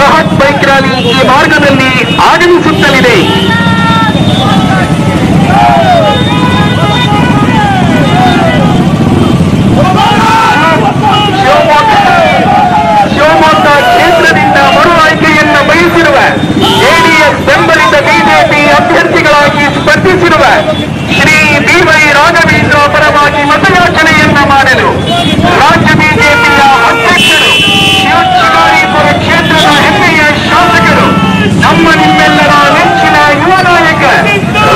ಬೃಹತ್ bike rally ಈ ಮಾರ್ಗದಲ್ಲಿ ಆಗಮಿಸುತ್ತಲಿದೆ. ಶಿವಮೊಗ್ಗ ಕ್ಷೇತ್ರದಿಂದ ಮರು ಆಯ್ಕೆಯನ್ನು ಬಯಸಿರುವ ಜೆಡಿಎಸ್ ಬೆಂಬಲಿತ ಬಿಜೆಪಿ ಅಭ್ಯರ್ಥಿಗಳಾಗಿ ಸ್ಪರ್ಧಿಸಿರುವ ಶ್ರೀ ಬಿ.ವೈ. ರಾಘವೇಂದ್ರ ಪರವಾಗಿ ಮತಯಾಚನೆಯನ್ನ ಮಾಡಲು ರಾಜ್ಯ ಬಿಜೆಪಿಯ ಅಧ್ಯಕ್ಷರು ಶಿವಶಿಕಾರಿಪುರ ಕ್ಷೇತ್ರದ ಹೆಮ್ಮೆಯ ಶಾಸಕರು ನಮ್ಮ ನಿಮ್ಮೆಲ್ಲರ ನೆಚ್ಚಿನ ಯುವ ನಾಯಕ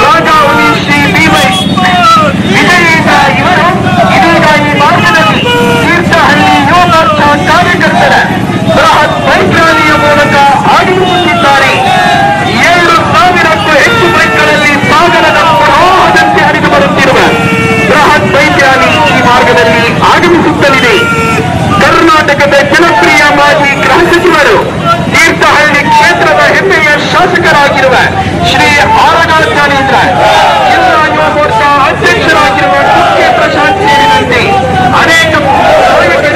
ರಾಜಾವಳಿ ಶ್ರೀ ಬಿ.ವೈ. ವಿಜಯೇಂದ್ರ ಇವರು ಇದೀಗ ಈ ಮಾರ್ಗದಲ್ಲಿ ತೀರ್ಥಹಳ್ಳಿ ಯುವ ಮೋರ್ಚಾ ಕಾರ್ಯಕರ್ತರ ಬೃಹತ್ ಬೈಕ್ ರ್ಯಾಲಿಯ ಮೂಲಕ ಆಗಮಿಸುತ್ತಿದ್ದಾರೆ. 7,000ಕ್ಕೂ ಹೆಚ್ಚು ಬೈಕ್ಗಳಲ್ಲಿ ಸಾಗರದ ಪ್ರವಾಹದಂತೆ ಹರಿದು ಬರುತ್ತಿರುವ ಬೃಹತ್ ಬೈಕ್ ರ್ಯಾಲಿ ಈ ಮಾರ್ಗದಲ್ಲಿ ಆಗಮಿಸುತ್ತಲಿದೆ. ಕರ್ನಾಟಕದ ಜನಪ್ರಿಯ ಮಾಜಿ ಗೃಹ ಸಚಿವರು ತೀರ್ಥಹಳ್ಳಿ ಕ್ಷೇತ್ರದ ಹೆಮ್ಮೆಯ ಶಾಸಕರಾಗಿರುವ ಶ್ರೀ ಆರಗ ಜ್ಞಾನೇಂದ್ರ, ಜಿಲ್ಲಾ ಯುವ ಮೋರ್ಚಾ ಅಧ್ಯಕ್ಷರಾಗಿರುವ ಕುಕ್ಕೆ ಪ್ರಶಾಂತ್ ಸೇರಿದಂತೆ ಅನೇಕ ನಾಯಕರು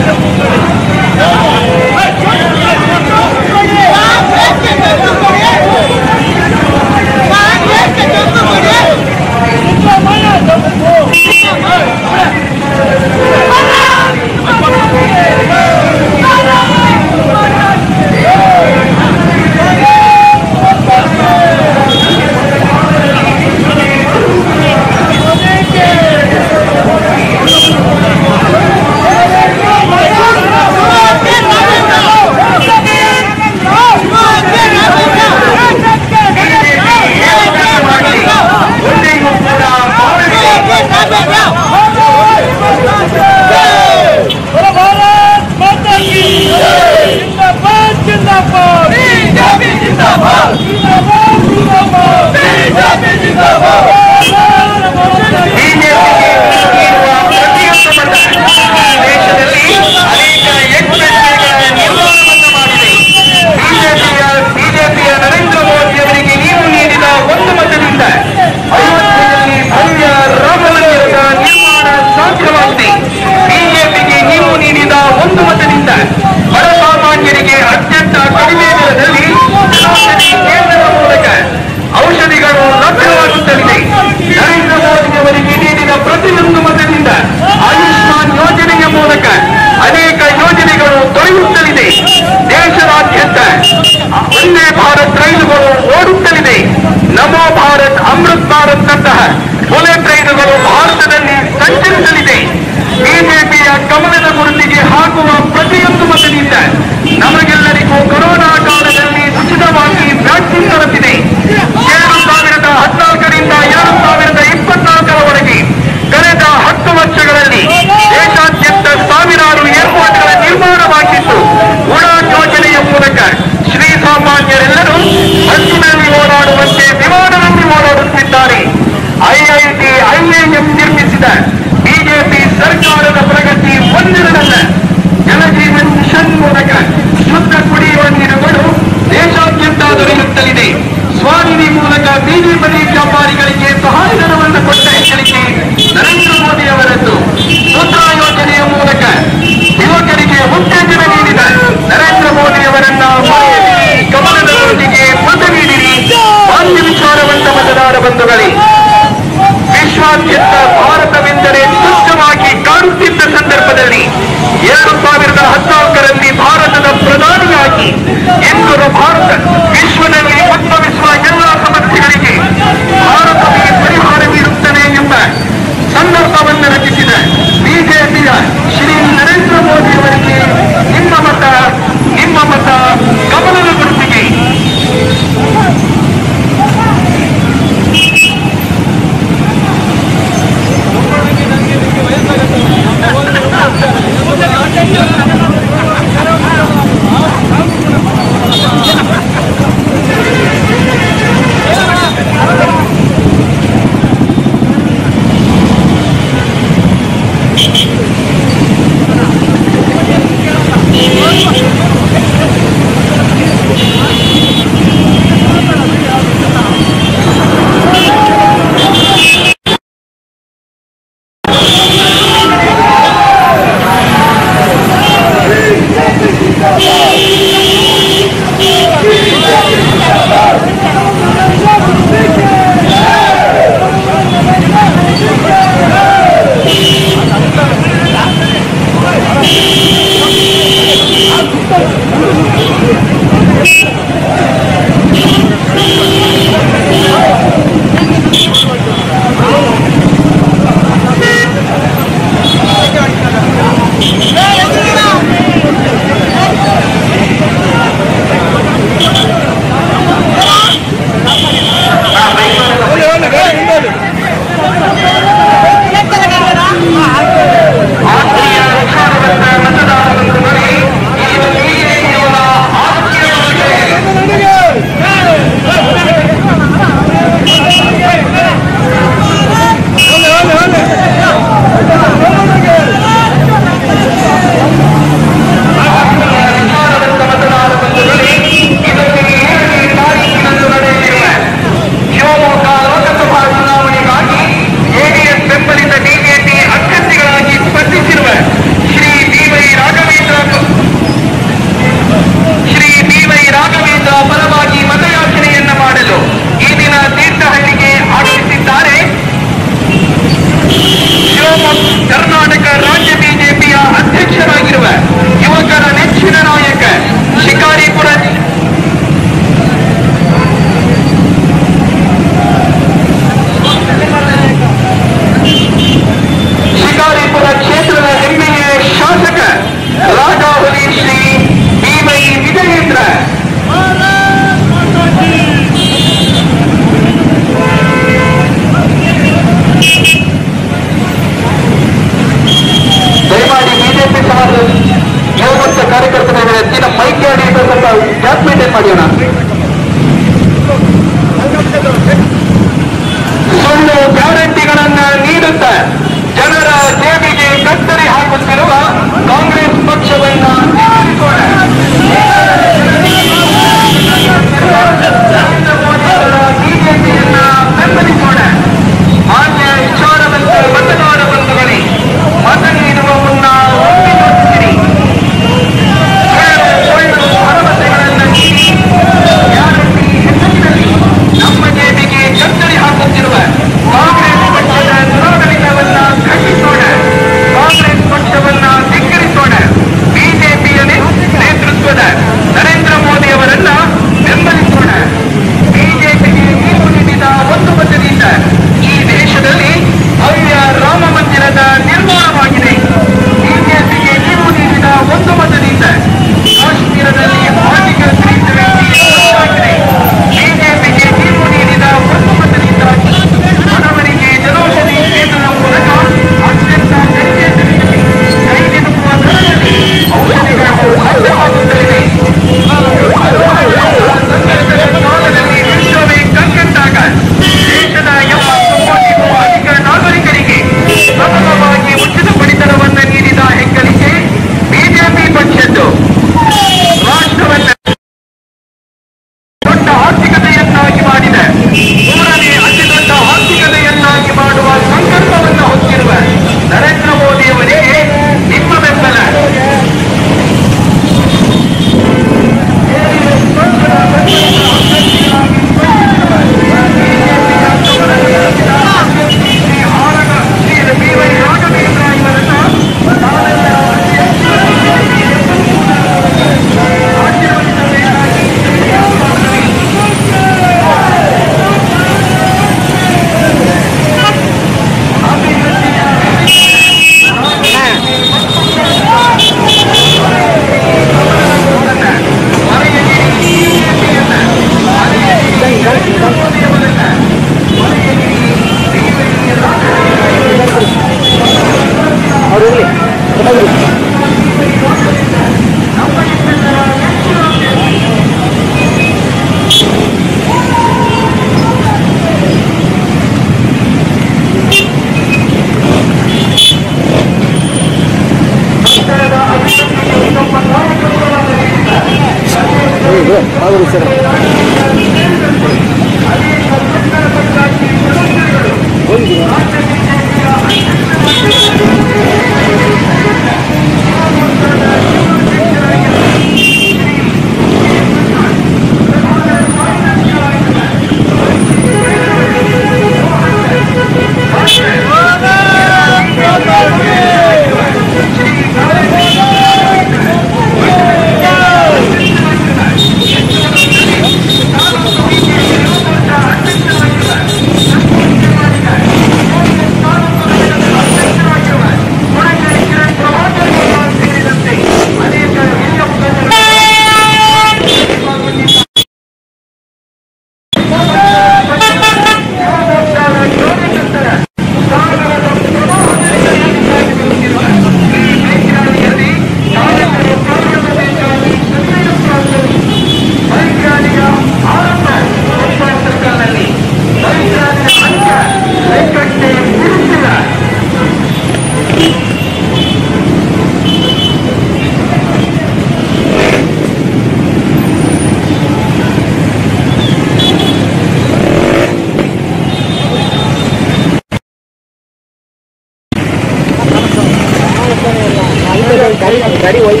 ಗಾಡಿ ಹೋಗಿ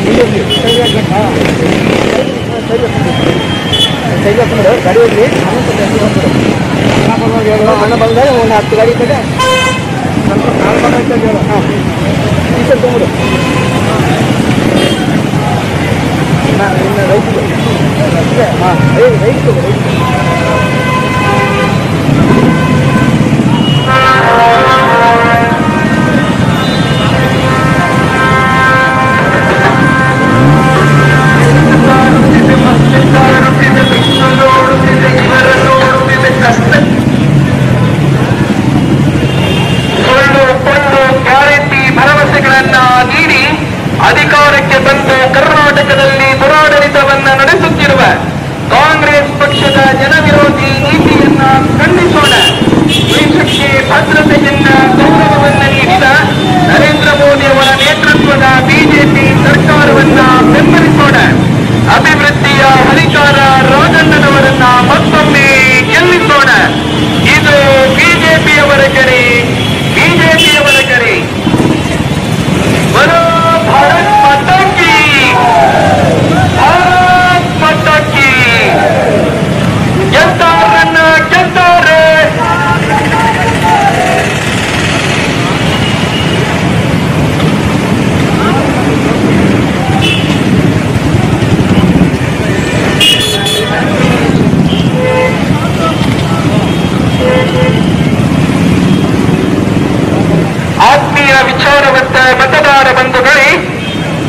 ಗಾಡಿ ಹೋಗ್ಲಿ ಹಣ ಬಂದಾಗ ಒಂದು 10 ಗಾಡಿ ಕಡೆ ಸ್ವಲ್ಪ ಕಾಲ್ ಬಂದ ಹಾಂ ಟೀಚರ್ ತೊಗೊಂಡು ಇನ್ನು ರೈಟ್ ಹಾಂ ರೈಟ್ ಅಧಿಕಾರಕ್ಕೆ ಬಂದು ಕರ್ನಾಟಕದಲ್ಲಿ ದುರಾಡಳಿತವನ್ನ ನಡೆಸುತ್ತಿರುವ ಕಾಂಗ್ರೆಸ್ ಪಕ್ಷದ ಜನವಿರೋಧಿ ನೀತಿಯನ್ನ ಖಂಡಿಸೋಣ. ದೇಶಕ್ಕೆ ಭದ್ರತೆಯನ್ನ ಗೌರವವನ್ನ ನೀಡಿದ ನರೇಂದ್ರ ಮೋದಿ ಅವರ ನೇತೃತ್ವದ ಬಿಜೆಪಿ ಸರ್ಕಾರವನ್ನ ಬೆಂಬಲಿಸೋಣ. ಅಭಿವೃದ್ಧಿಯ ಹರಿಕಾರ ರಾಜಣ್ಣನವರನ್ನ ಮತ್ತೊಮ್ಮೆ ಗೆಲ್ಲಿಸೋಣ. ಇದು ಬಿಜೆಪಿಯವರ ಕರೆ, ಬಿಜೆಪಿಯವರ ಕರೆ. भारत माता की, भारत माता की ಗೆದ್ದಾರನ್ನ ಗೆದ್ದಾರೆ. ಆತ್ಮೀಯ ವಿಚಾರವಂತ ಮತದಾರ ಬಂಧುಗಳೇ,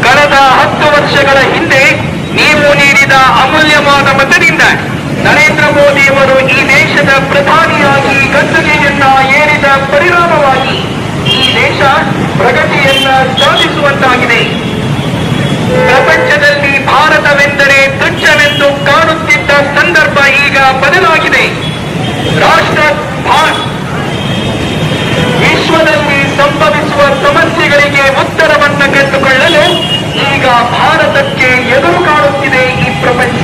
ಕಳೆದ 10 ವರ್ಷಗಳ ಹಿಂದೆ ನೀವು ನೀಡಿದ ಅಮೂಲ್ಯವಾದ ಮತದಿಂದ ನರೇಂದ್ರ ಮೋದಿಯವರು ಈ ದೇಶದ ಪ್ರಧಾನಿಯಾಗಿ ಗದ್ದುಗೆಯನ್ನ ಏರಿದ ಪರಿಣಾಮವಾಗಿ ಈ ದೇಶ ಪ್ರಗತಿಯನ್ನ ಸಾಧಿಸುವಂತಾಗಿದೆ. ಪ್ರಪಂಚದಲ್ಲಿ ಭಾರತವೆಂದರೆ ತುಚ್ಛವೆಂದು ಕಾಣುತ್ತಿದ್ದ ಸಂದರ್ಭ ಈಗ ಬದಲಾಗಿದೆ. ವಿಶ್ವದಲ್ಲಿ ಸಂಭವಿಸುವ ಸಮಸ್ಯೆಗಳಿಗೆ ಉತ್ತರವನ್ನ ಕಂಡುಕೊಳ್ಳಲು ಈಗ ಭಾರತಕ್ಕೆ ಎದುರು ಕಾಣುತ್ತಿದೆ ಈ ಪ್ರಪಂಚ.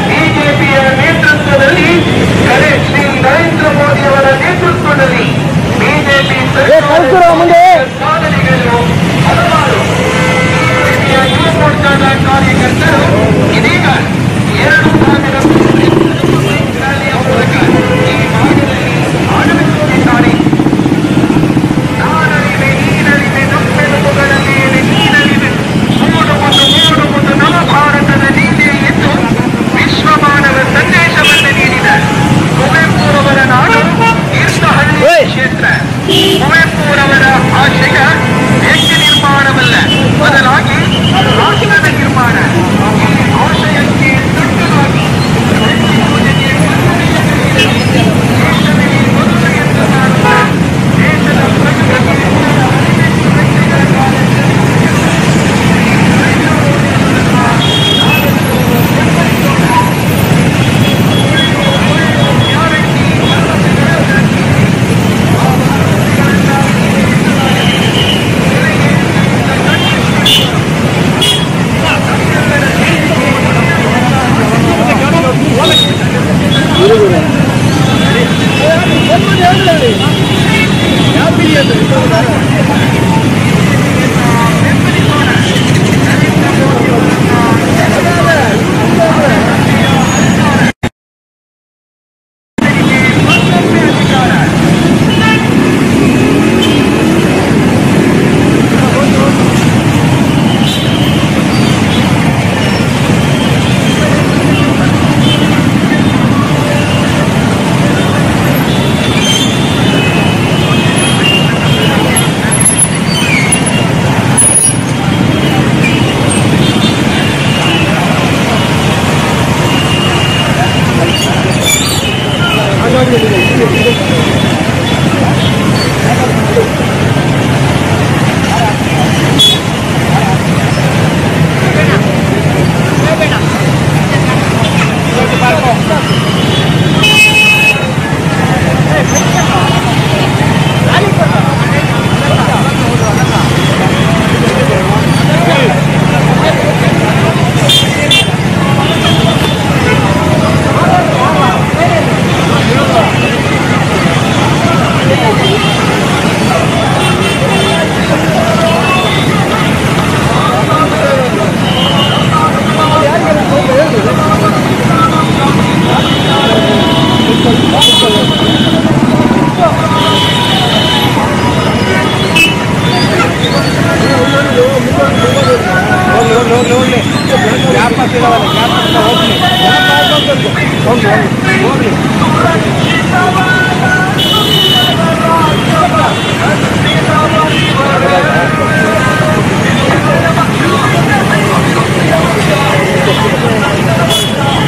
ಬಿಜೆಪಿಯ ನೇತೃತ್ವದಲ್ಲಿ ಶ್ರೀ ನರೇಂದ್ರ ಮೋದಿ ಅವರ ನೇತೃತ್ವದಲ್ಲಿ ಬಿಜೆಪಿ ಸಾಧನೆಗಳು ಹಲವಾರು. ಬಿಜೆಪಿಯ ಯುವ ಮೋರ್ಚಾದ ಕಾರ್ಯಕರ್ತರು ಇದೀಗ 2000 ರ್ಯಾಲಿಯ ಮೂಲಕ ಈ ಭಾಗದಲ್ಲಿ ಆಗಮಿಸುತ್ತಿದ್ದಾರೆ. ನಾನರಿವೆ ನೀನರಿವೆ ನಮ್ಮೆಲುಬುಗಳಲ್ಲಿ ನೀನರಿವೆ ಮೂಡುವುದು ನವ ಭಾರತದ ನೀತಿ ಎಂದು ವಿಶ್ವಮಾನವ ಸಂದೇಶವನ್ನು ನೀಡಿದ ಕುವೆಂಪುರವರ ನಾಡು ತೀರ್ಥಹಳ್ಳಿ ಕ್ಷೇತ್ರ. ಕುವೆಂಪುರವರ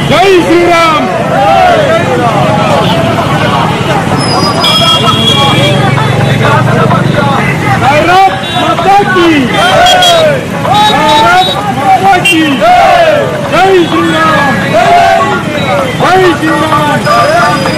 जय श्री राम। भारत माता की भारत माता की जय श्री राम। जय श्री राम।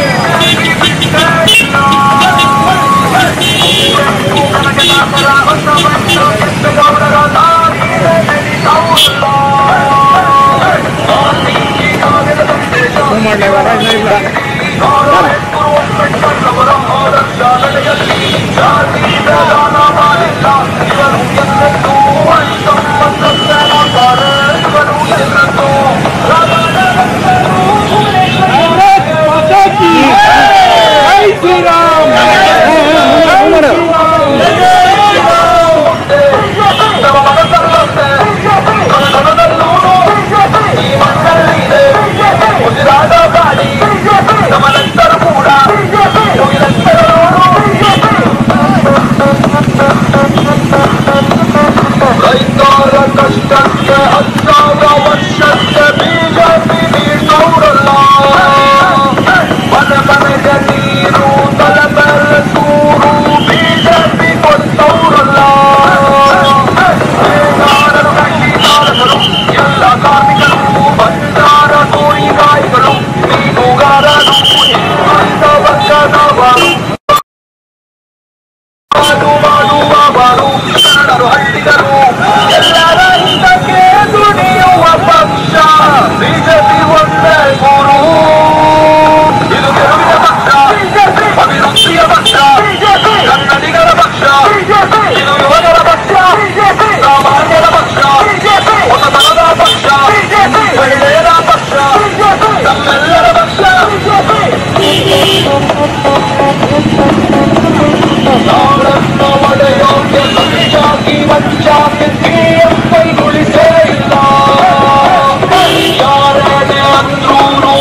ಯಾರೇ ಅಂದ್ರೂ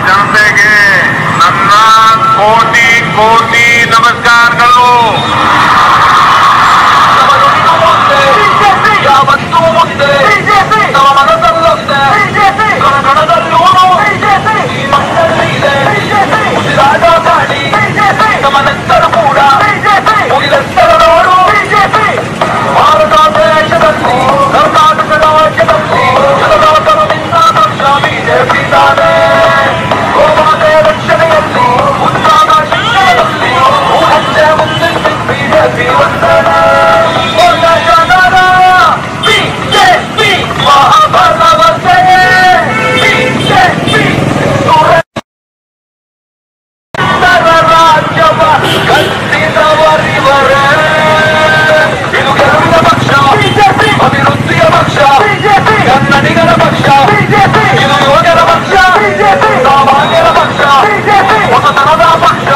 ಜನತೆಗೆ ನನ್ನ ಕೋಟಿ ಕೋಟಿ ನಮಸ್ಕಾರಗಳು. ಯಾವತ್ತೂ ಮುಂದೆ ನಮ್ಮ ಮನಸ್ಸಲ್ಲೊಂದೆ ಕಣದಲ್ಲೂ ಈ ಮಣ್ಣಲ್ಲಿ ಇದೆ ಉಸಿರಾಟ ಮಾಡಿ ನಮ್ಮ ನೆತ್ತರು ಕೂಡ ಮುಗಿಲೆತ್ತರ ನೋಡು. ಭಾರತ ದೇಶದಲ್ಲಿ ಕರ್ನಾಟಕದ ರಾಜ್ಯದಲ್ಲಿ ಜನತಾದಳದಿಂದ ಪಕ್ಷ ಬಿಜೆಪಿ ತಾನೆ. ಗೋಮಾತೆ ರಕ್ಷಣೆಯಲ್ಲಿ ಉತ್ಸಾಹ ಶಿಕ್ಷಣದಲ್ಲಿ ಹೆಜ್ಜೆ ಮುಂದೆ ಬಿಜೆಪಿ ವಂದನೆ. ಬಿಜೆಪಿ ಮಹಾಭರವಸೆ ಬಿಜೆಪಿ ರಾಜ್ಯವ ಕಟ್ಟಿದವರಿವರೇ. ಇದು ಗೆಲುವಿನ ಪಕ್ಷ, ಅಭಿವೃದ್ಧಿಯ ಪಕ್ಷ, ಕನ್ನಡಿಗರ ಪಕ್ಷ, ಇದು ಯುವಕರ ಪಕ್ಷ, ಸಾಮಾನ್ಯರ ಪಕ್ಷ, ಹೊಸತನದ ಪಕ್ಷ,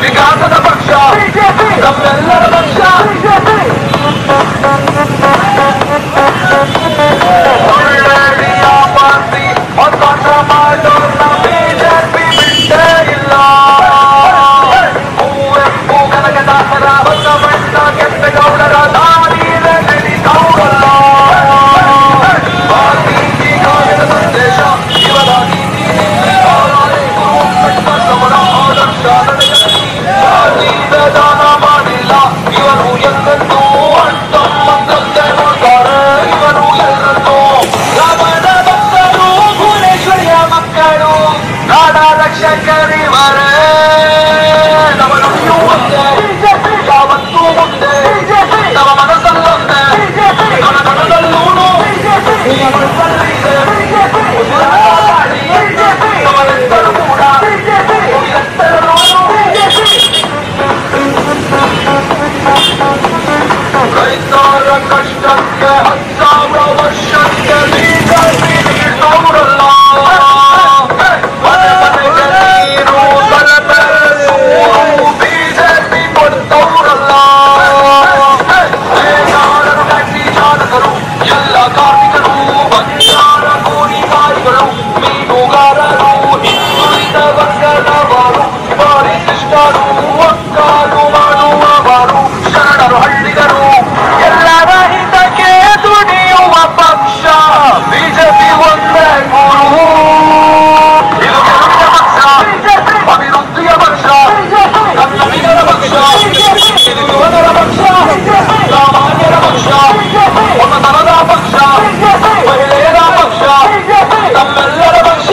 ವಿಕಾಸದ ಪಕ್ಷ, ನಮ್ಮೆಲ್ಲರ ಪಕ್ಷ. ಒಳ್ಳೆಯ ಪಾರ್ಟಿ ಹೊಸ ಮಾಡೋಣ ಬಿಜೆಪಿ ಬಿಟ್ಟೇ ಇಲ್ಲ. ಹೂವೆಂಪು ಕನಕದಾಸರ ಹೊಸ ಬಣ್ಣ ಕೆಂಪೇಗೌಡರ ದಾರಿಯ ನಡೆದವರಲ್ಲ. ಗಾಂಧೀಜಿಗಾಗಿನ ಸಂದೇಶ ಇವರ ನೀತಿ ಸಮರ ಆದರ್ಶ ಜಾತಿದ ದಾನ ಮಾಡಿಲ್ಲ ಇವರು ಎಲ್ಲರೂ ಅಂತಮ್ಮಂತೆ ನೋಡ್ತಾರೆ. ಇವರು ಎಲ್ಲರೂ ರಾಮನ ಭಕ್ತರು, ಭುವನೇಶ್ವರಿಯ ಮಕ್ಕಳು, ನಾಡ ರಕ್ಷಕರಿವರೇ. ನಮ್ಮ ನುಡಿಯೂ ಒಂದೇ, ಯಾವತ್ತೂ ಮುಂದೆ ನಮ್ಮ ಮನಸ್ಸಲ್ಲೊಂದೇ ಕಣದಲ್ಲೂ ಈ ಮನಸ್ಸಲ್ಲಿದೆ ಉಸಿರಾಡಿ ನಮ್ಮ ನೆತ್ತರು ಕೂಡ ಮುಗಿಲೆತ್ತರ ನೋಡು. ರೈತರ ಕಷ್ಟಕ್ಕೆ 10,000 ವರ್ಷಕ್ಕೆ ಬಿಜೆಪಿ ನೀಡೋರಲ್ಲ. ಮನೆ ಮನೆಗೆ ನೀರು ಸರಬರಾಜು ಬಿಜೆಪಿ ಕೊಡ್ತವ್ರಲ್ಲ. ನೇಕಾರರು, ಟ್ಯಾಕ್ಸಿ ಚಾಲಕರು, ಎಲ್ಲ ಕಾರ್ಮಿಕರು, ಬಂಜಾರ ಕೂಲಿಗಾರಿಗಳು, ಮೀನುಗಾರರು, ಹಿಂದುಳಿದ ವರ್ಗದವರು, ಪರಿಶಿಷ್ಟರು, ಒಕ್ಕಾಲು ಮಾಡುವವರು, ಶರಣರು, ಹಳ್ಳಿಗರು, ಎಲ್ಲರ ಹಿತಕ್ಕೆ ದುಡಿಯುವ ಪಕ್ಷ ಬಿಜೆಪಿ ಒಂದೇ ಗುರು. ಇದು ಗೆಲುವಿನ ಪಕ್ಷ, ಅಭಿವೃದ್ಧಿಯ ಪಕ್ಷ, ಕನ್ನಡಿಗರ ಪಕ್ಷ, ಇದು ಯುವಕರ ಪಕ್ಷ, ಸಾಮಾನ್ಯರ ಪಕ್ಷ, ಹೊಸತನದ ಪಕ್ಷ, ಮಹಿಳೆಯರ ಪಕ್ಷ, ನಮ್ಮೆಲ್ಲರ ಪಕ್ಷ.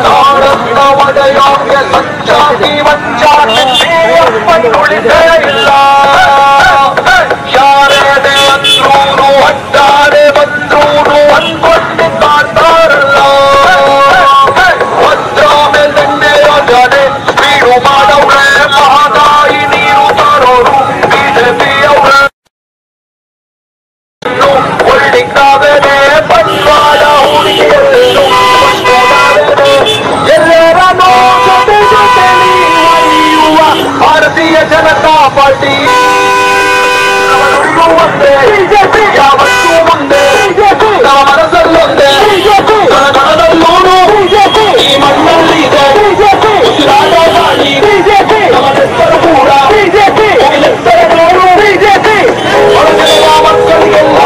ನಾಡನ್ನ ಒಡೆಯೋಕೆ ಸಂಚಾತಿ ವಂಚಾತಿ ಉಳಿದೇ ಇಲ್ಲ. ಯಾರೇ ಬಂದ್ರೂನು ಅಡ್ಡಾರೆ ಬಂದ್ರೂನು ಅಂದ್ಕೊಂಡು ಕಾಡ್ತಾರಲ್ಲ. ವಜ್ರ ಮೇಲೆಣ್ಣೆ ಯೋಜನೆ ಸ್ಪೀಡು ಮಾಡವ್ರೆ, ಮಹದಾಯಿ ನೀರು ತರೋರು ಬಿಜೆಪಿಯವ್ರೆ. ಹೋಲ್ಡಿಂಗ್ ನಾವೇನೆ, ಬಂಡವಾಳ ಹೂಡಿಕೆಯಲ್ಲೂ ಎಲ್ಲರನ್ನೂ ಜೊತೆ ಜೊತೆಲಿ ಒಯ್ಯುವ ಭಾರತೀಯ ಜನತಾ ಪಾರ್ಟಿ. ನಮ್ಮ ನುಡಿಯೂ ಒಂದೇ, ಯಾವತ್ತೂ ಮುಂದೆ ನಮ್ಮ ಮನಸ್ಸಲ್ಲೊಂದೇ ಕಣದಲ್ಲೂ ಈ ಮಣ್ಣಲ್ಲಿದೆ ಉಸಿರಾಟ ಮಾಡಿ ನಮ್ಮ ನೆತ್ತರು ಕೂಡ ಮುಗಿಲೆತ್ತರ ನೋಡು. ಹೊರಗಿನ ಮಕ್ಕಳಿಗೆಲ್ಲ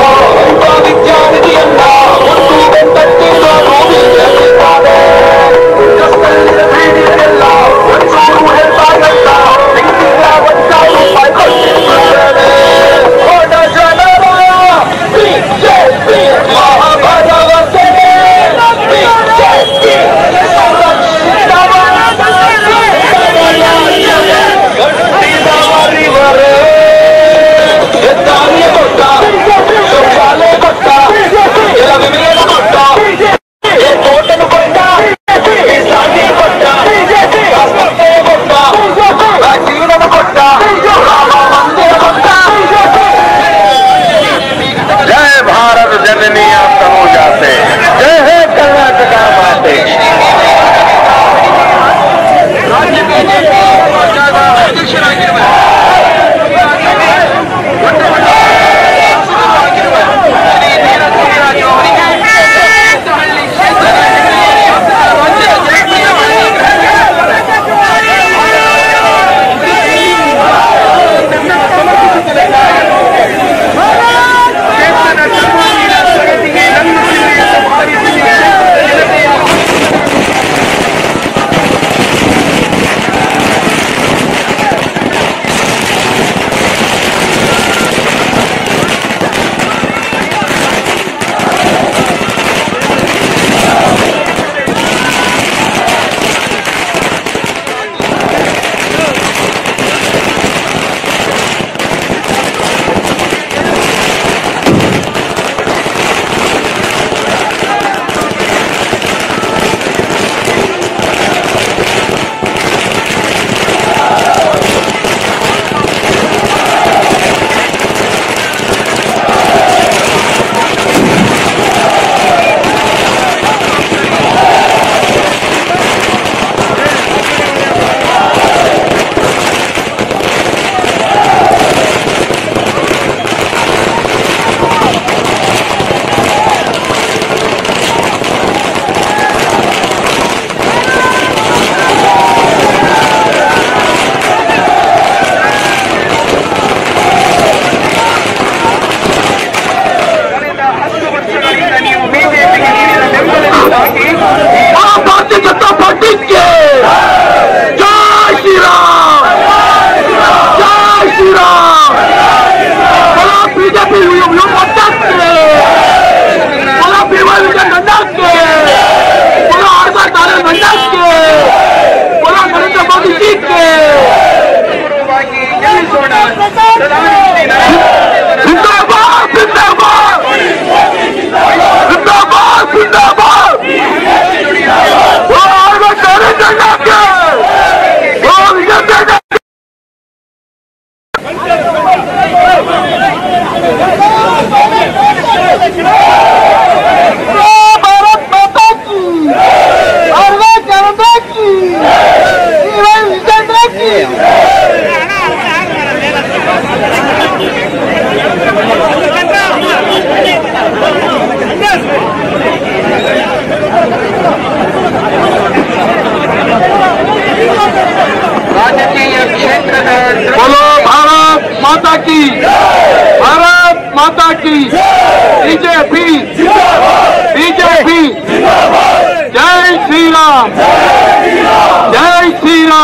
ವಿದ್ಯಾನಿಧಿಯನ್ನ ಒಂದು ಬೆಂಬತ್ತಿರೋರು ಬಿಜೆಪಿದ್ದಾರೆ. ರಸ್ತೆಯಲ್ಲಿನ ಬೀದಿಯೆಲ್ಲ ಒಂಚೂರು ಹೆದ್ದಾರಿಯಲ್ಲ, ಸಿಕ್ಕಿಲ್ಲ 1,000 ರೂಪಾಯಿ ಕೊಟ್ಟಿದ್ದೇನೆ. ಹೊಡ ಜನರ ಬಿಜೆಪಿ ಮಹಾಭರವಸೆ ಬಿಜೆಪಿ ಗಟ್ಟಿದವರಿವರೇ. ಹೆದ್ದಾರಿಯ ಕೊಟ್ಟ, ಶೌಚಾಲಯ ಕೊಟ್ಟ, ಎಲ್ಲ ವಿಮೆಯನ್ನು ಕೊಟ್ಟ, ತೋಟನು ಕೊಟ್ಟ, ಸಾಗಿ ಕೊಟ್ಟ, ಆಸ್ಪತ್ರೆ ಕೊಟ್ಟ, ವ್ಯಾಕ್ಸಿನನ್ನು ಕೊಟ್ಟ, ರಾಮ ಮಂದಿರ ಕೊಟ್ಟ. ಜಯ ಭಾರತ ಜನನಿ ಅಂತ हो जाते, जय हे कर्नाटक माते. राज्य बीजेपी अध्यक्षरागिರುವ ಶ್ರೀ ವೀರಸ್ವಾಮಿ ಅವರಿಗೆ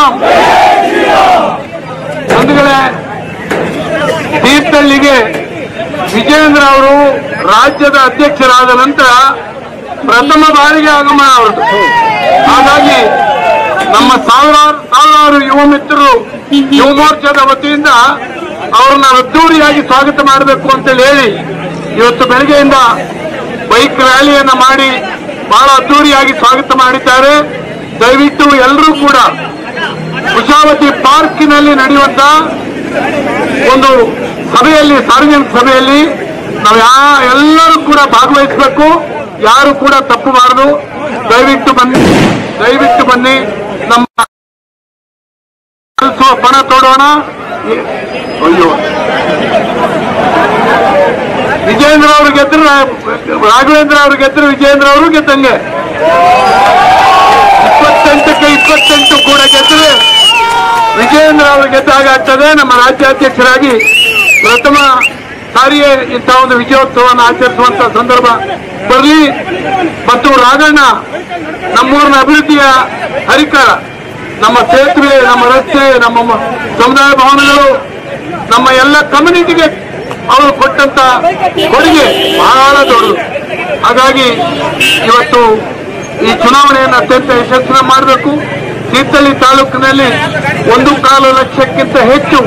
ಶ್ರೀರಾಮ್. ಬಂಧುಗಳೇ, ತೀರ್ಥಹಳ್ಳಿಗೆ ವಿಜೇಂದ್ರ ಅವರು ರಾಜ್ಯದ ಅಧ್ಯಕ್ಷರಾದ ನಂತರ ಪ್ರಥಮ ಬಾರಿಗೆ ಆಗಮನ ಅವರದು. ಹಾಗಾಗಿ ನಮ್ಮ ಸಾವಿರಾರು ಯುವ ಮಿತ್ರರು ಯುವ ಮೋರ್ಚಾದ ವತಿಯಿಂದ ಅವರನ್ನ ಅದ್ದೂರಿಯಾಗಿ ಸ್ವಾಗತ ಮಾಡಬೇಕು ಅಂತೇಳಿ ಹೇಳಿ ಇವತ್ತು ಬೆಳಗ್ಗೆಯಿಂದ ಬೈಕ್ ರ್ಯಾಲಿಯನ್ನ ಮಾಡಿ ಬಹಳ ಅದ್ದೂರಿಯಾಗಿ ಸ್ವಾಗತ ಮಾಡಿದ್ದಾರೆ. ದಯವಿಟ್ಟು ಎಲ್ಲರೂ ಕೂಡ ಕುಶಾವತಿ ಪಾರ್ಕಿನಲ್ಲಿ ನಡೆಯುವಂತ ಒಂದು ಸಭೆಯಲ್ಲಿ, ಸಾರ್ವಜನಿಕ ಸಭೆಯಲ್ಲಿ ನಾವು ಎಲ್ಲರೂ ಕೂಡ ಭಾಗವಹಿಸಬೇಕು. ಯಾರು ಕೂಡ ತಪ್ಪಬಾರದು. ದಯವಿಟ್ಟು ಬನ್ನಿ. ನಮ್ಮ ಪಣ ತೋಡೋಣ. ಅಯ್ಯೋ, ವಿಜೇಂದ್ರ ಅವರು ಗೆದ್ರು, ರಾಘವೇಂದ್ರ ಅವರು ಗೆದ್ರು, ವಿಜೇಂದ್ರ ಅವರು ಗೆದ್ದಂಗೆ. 28ಕ್ಕೆ 28 ಕೂಡ ಗೆದ್ದರೆ ವಿಜೇಂದ್ರ ಅವರು ಗೆದ್ದಾಗ ಆಗ್ತದೆ. ನಮ್ಮ ರಾಜ್ಯಾಧ್ಯಕ್ಷರಾಗಿ ಪ್ರಥಮ ಸಾರಿಯೇ ಇಂತಹ ಒಂದು ವಿಜಯೋತ್ಸವವನ್ನು ಆಚರಿಸುವಂತ ಸಂದರ್ಭ ಬರಲಿ. ಮತ್ತು ರಾಘಣ್ಣ ನಮ್ಮೂರಿನ ಅಭಿವೃದ್ಧಿಯ ಹರಿಕಾರ, ನಮ್ಮ ಸೇತುವೆ, ನಮ್ಮ ರಸ್ತೆ, ನಮ್ಮ ಸಮುದಾಯ ಭವನಗಳು, ನಮ್ಮ ಎಲ್ಲ ಕಮ್ಯುನಿಟಿಗೆ ಅವರು ಕೊಟ್ಟಂತ ಕೊಡುಗೆ ಬಹಳ ದೊಡ್ಡದು. ಹಾಗಾಗಿ ಇವತ್ತು ಈ ಚುನಾವಣೆಯನ್ನು ಅತ್ಯಂತ ಯಶಸ್ವಿ ಮಾಡಬೇಕು. ತೀರ್ಥಹಳ್ಳಿ ತಾಲೂಕಿನಲ್ಲಿ 1.25 ಲಕ್ಷಕ್ಕಿಂತ ಹೆಚ್ಚು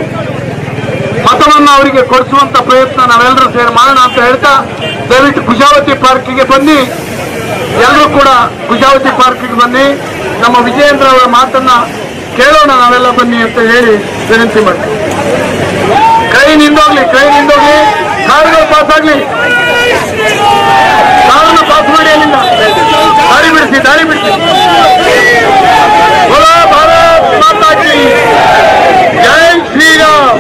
ಮತವನ್ನು ಅವರಿಗೆ ಕೊಡಿಸುವಂತ ಪ್ರಯತ್ನ ನಾವೆಲ್ಲರೂ ಸೇರಿ ಮಾಡೋಣ ಅಂತ ಹೇಳ್ತಾ, ದಯವಿಟ್ಟು ಕುಶಾವತಿ ಪಾರ್ಕಿಗೆ ಬನ್ನಿ. ಎಲ್ಲರೂ ಕೂಡ ಕುಶಾವತಿ ಪಾರ್ಕಿಗೆ ಬನ್ನಿ. ನಮ್ಮ ವಿಜಯೇಂದ್ರ ಅವರ ಮಾತನ್ನ ಕೇಳೋಣ ನಾವೆಲ್ಲ ಬನ್ನಿ ಅಂತ ಹೇಳಿ ವಿನಂತಿ ಮಾಡ್ತೀವಿ. ಕೈ ನಿಂದೋಗ್ಲಿ, ಕಾರುಗಳು ಪಾಸ್ ಆಗ್ಲಿ. ಕಾರನ್ನು ಪಾಸ್ ಮಾಡಿ, ಅಲ್ಲಿಂದ ದಾರಿ ಬಿಡಿಸಿ. ಬೋಲೋ ಭಾರತ್ ಮಾತಾ ಕಿ ಜೈ ಶ್ರೀರಾಮ್.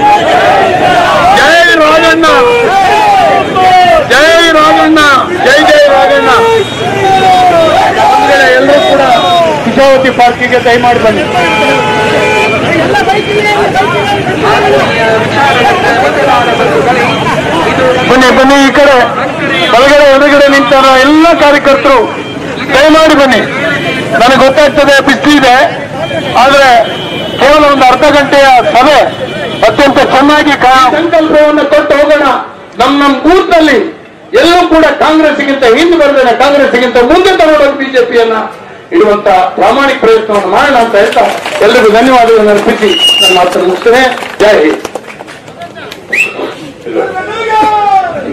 ಜೈ ರಾಘಣ್ಣ, ಜೈ ರಾಘಣ್ಣ. ಎಲ್ಲರೂ ಕೂಡ ಕುಶಾವತಿ ಪಾರ್ಕಿಗೆ ದಯಮಾಡಿ ಬನ್ನಿ. ಬನ್ನಿ ಈ ಕಡೆ ಬಲಗಡೆ ಎದುರುಗಡೆ ನಿಂತ ಎಲ್ಲ ಕಾರ್ಯಕರ್ತರು ದಯಮಾಡಿ ಬನ್ನಿ. ನನಗೆ ಗೊತ್ತಾಗ್ತದೆ ಬಿಸಿಲಿದೆ, ಆದ್ರೆ ಕೇವಲ ಒಂದು ಅರ್ಧ ಗಂಟೆಯ ಸಭೆ ಅತ್ಯಂತ ಚೆನ್ನಾಗಿ ಸಂಕಲ್ಪವನ್ನು ಕೊಟ್ಟು ಹೋಗೋಣ. ನಮ್ಮ ಬೂತ್ನಲ್ಲಿ ಎಲ್ಲೂ ಕೂಡ ಕಾಂಗ್ರೆಸ್ಗಿಂತ ಹಿಂದೆ ಬರದೇನೆ, ಕಾಂಗ್ರೆಸ್ಗಿಂತ ಮುಂದೆ ತಗೊಂಡೋಗಿ ಬಿಜೆಪಿಯನ್ನ ಇಡುವಂತ ಪ್ರಾಮಾಣಿಕ ಪ್ರಯತ್ನವನ್ನು ಮಾಡೋಣ ಅಂತ ಹೇಳ್ತಾ ಎಲ್ಲರಿಗೂ ಧನ್ಯವಾದಗಳನ್ನು ಅರ್ಪಿಸಿ ನನ್ನ ಮಾತನ್ನು ಮುಗಿಸ್ತೇನೆ. ಜೈ ಹಿಂದ್.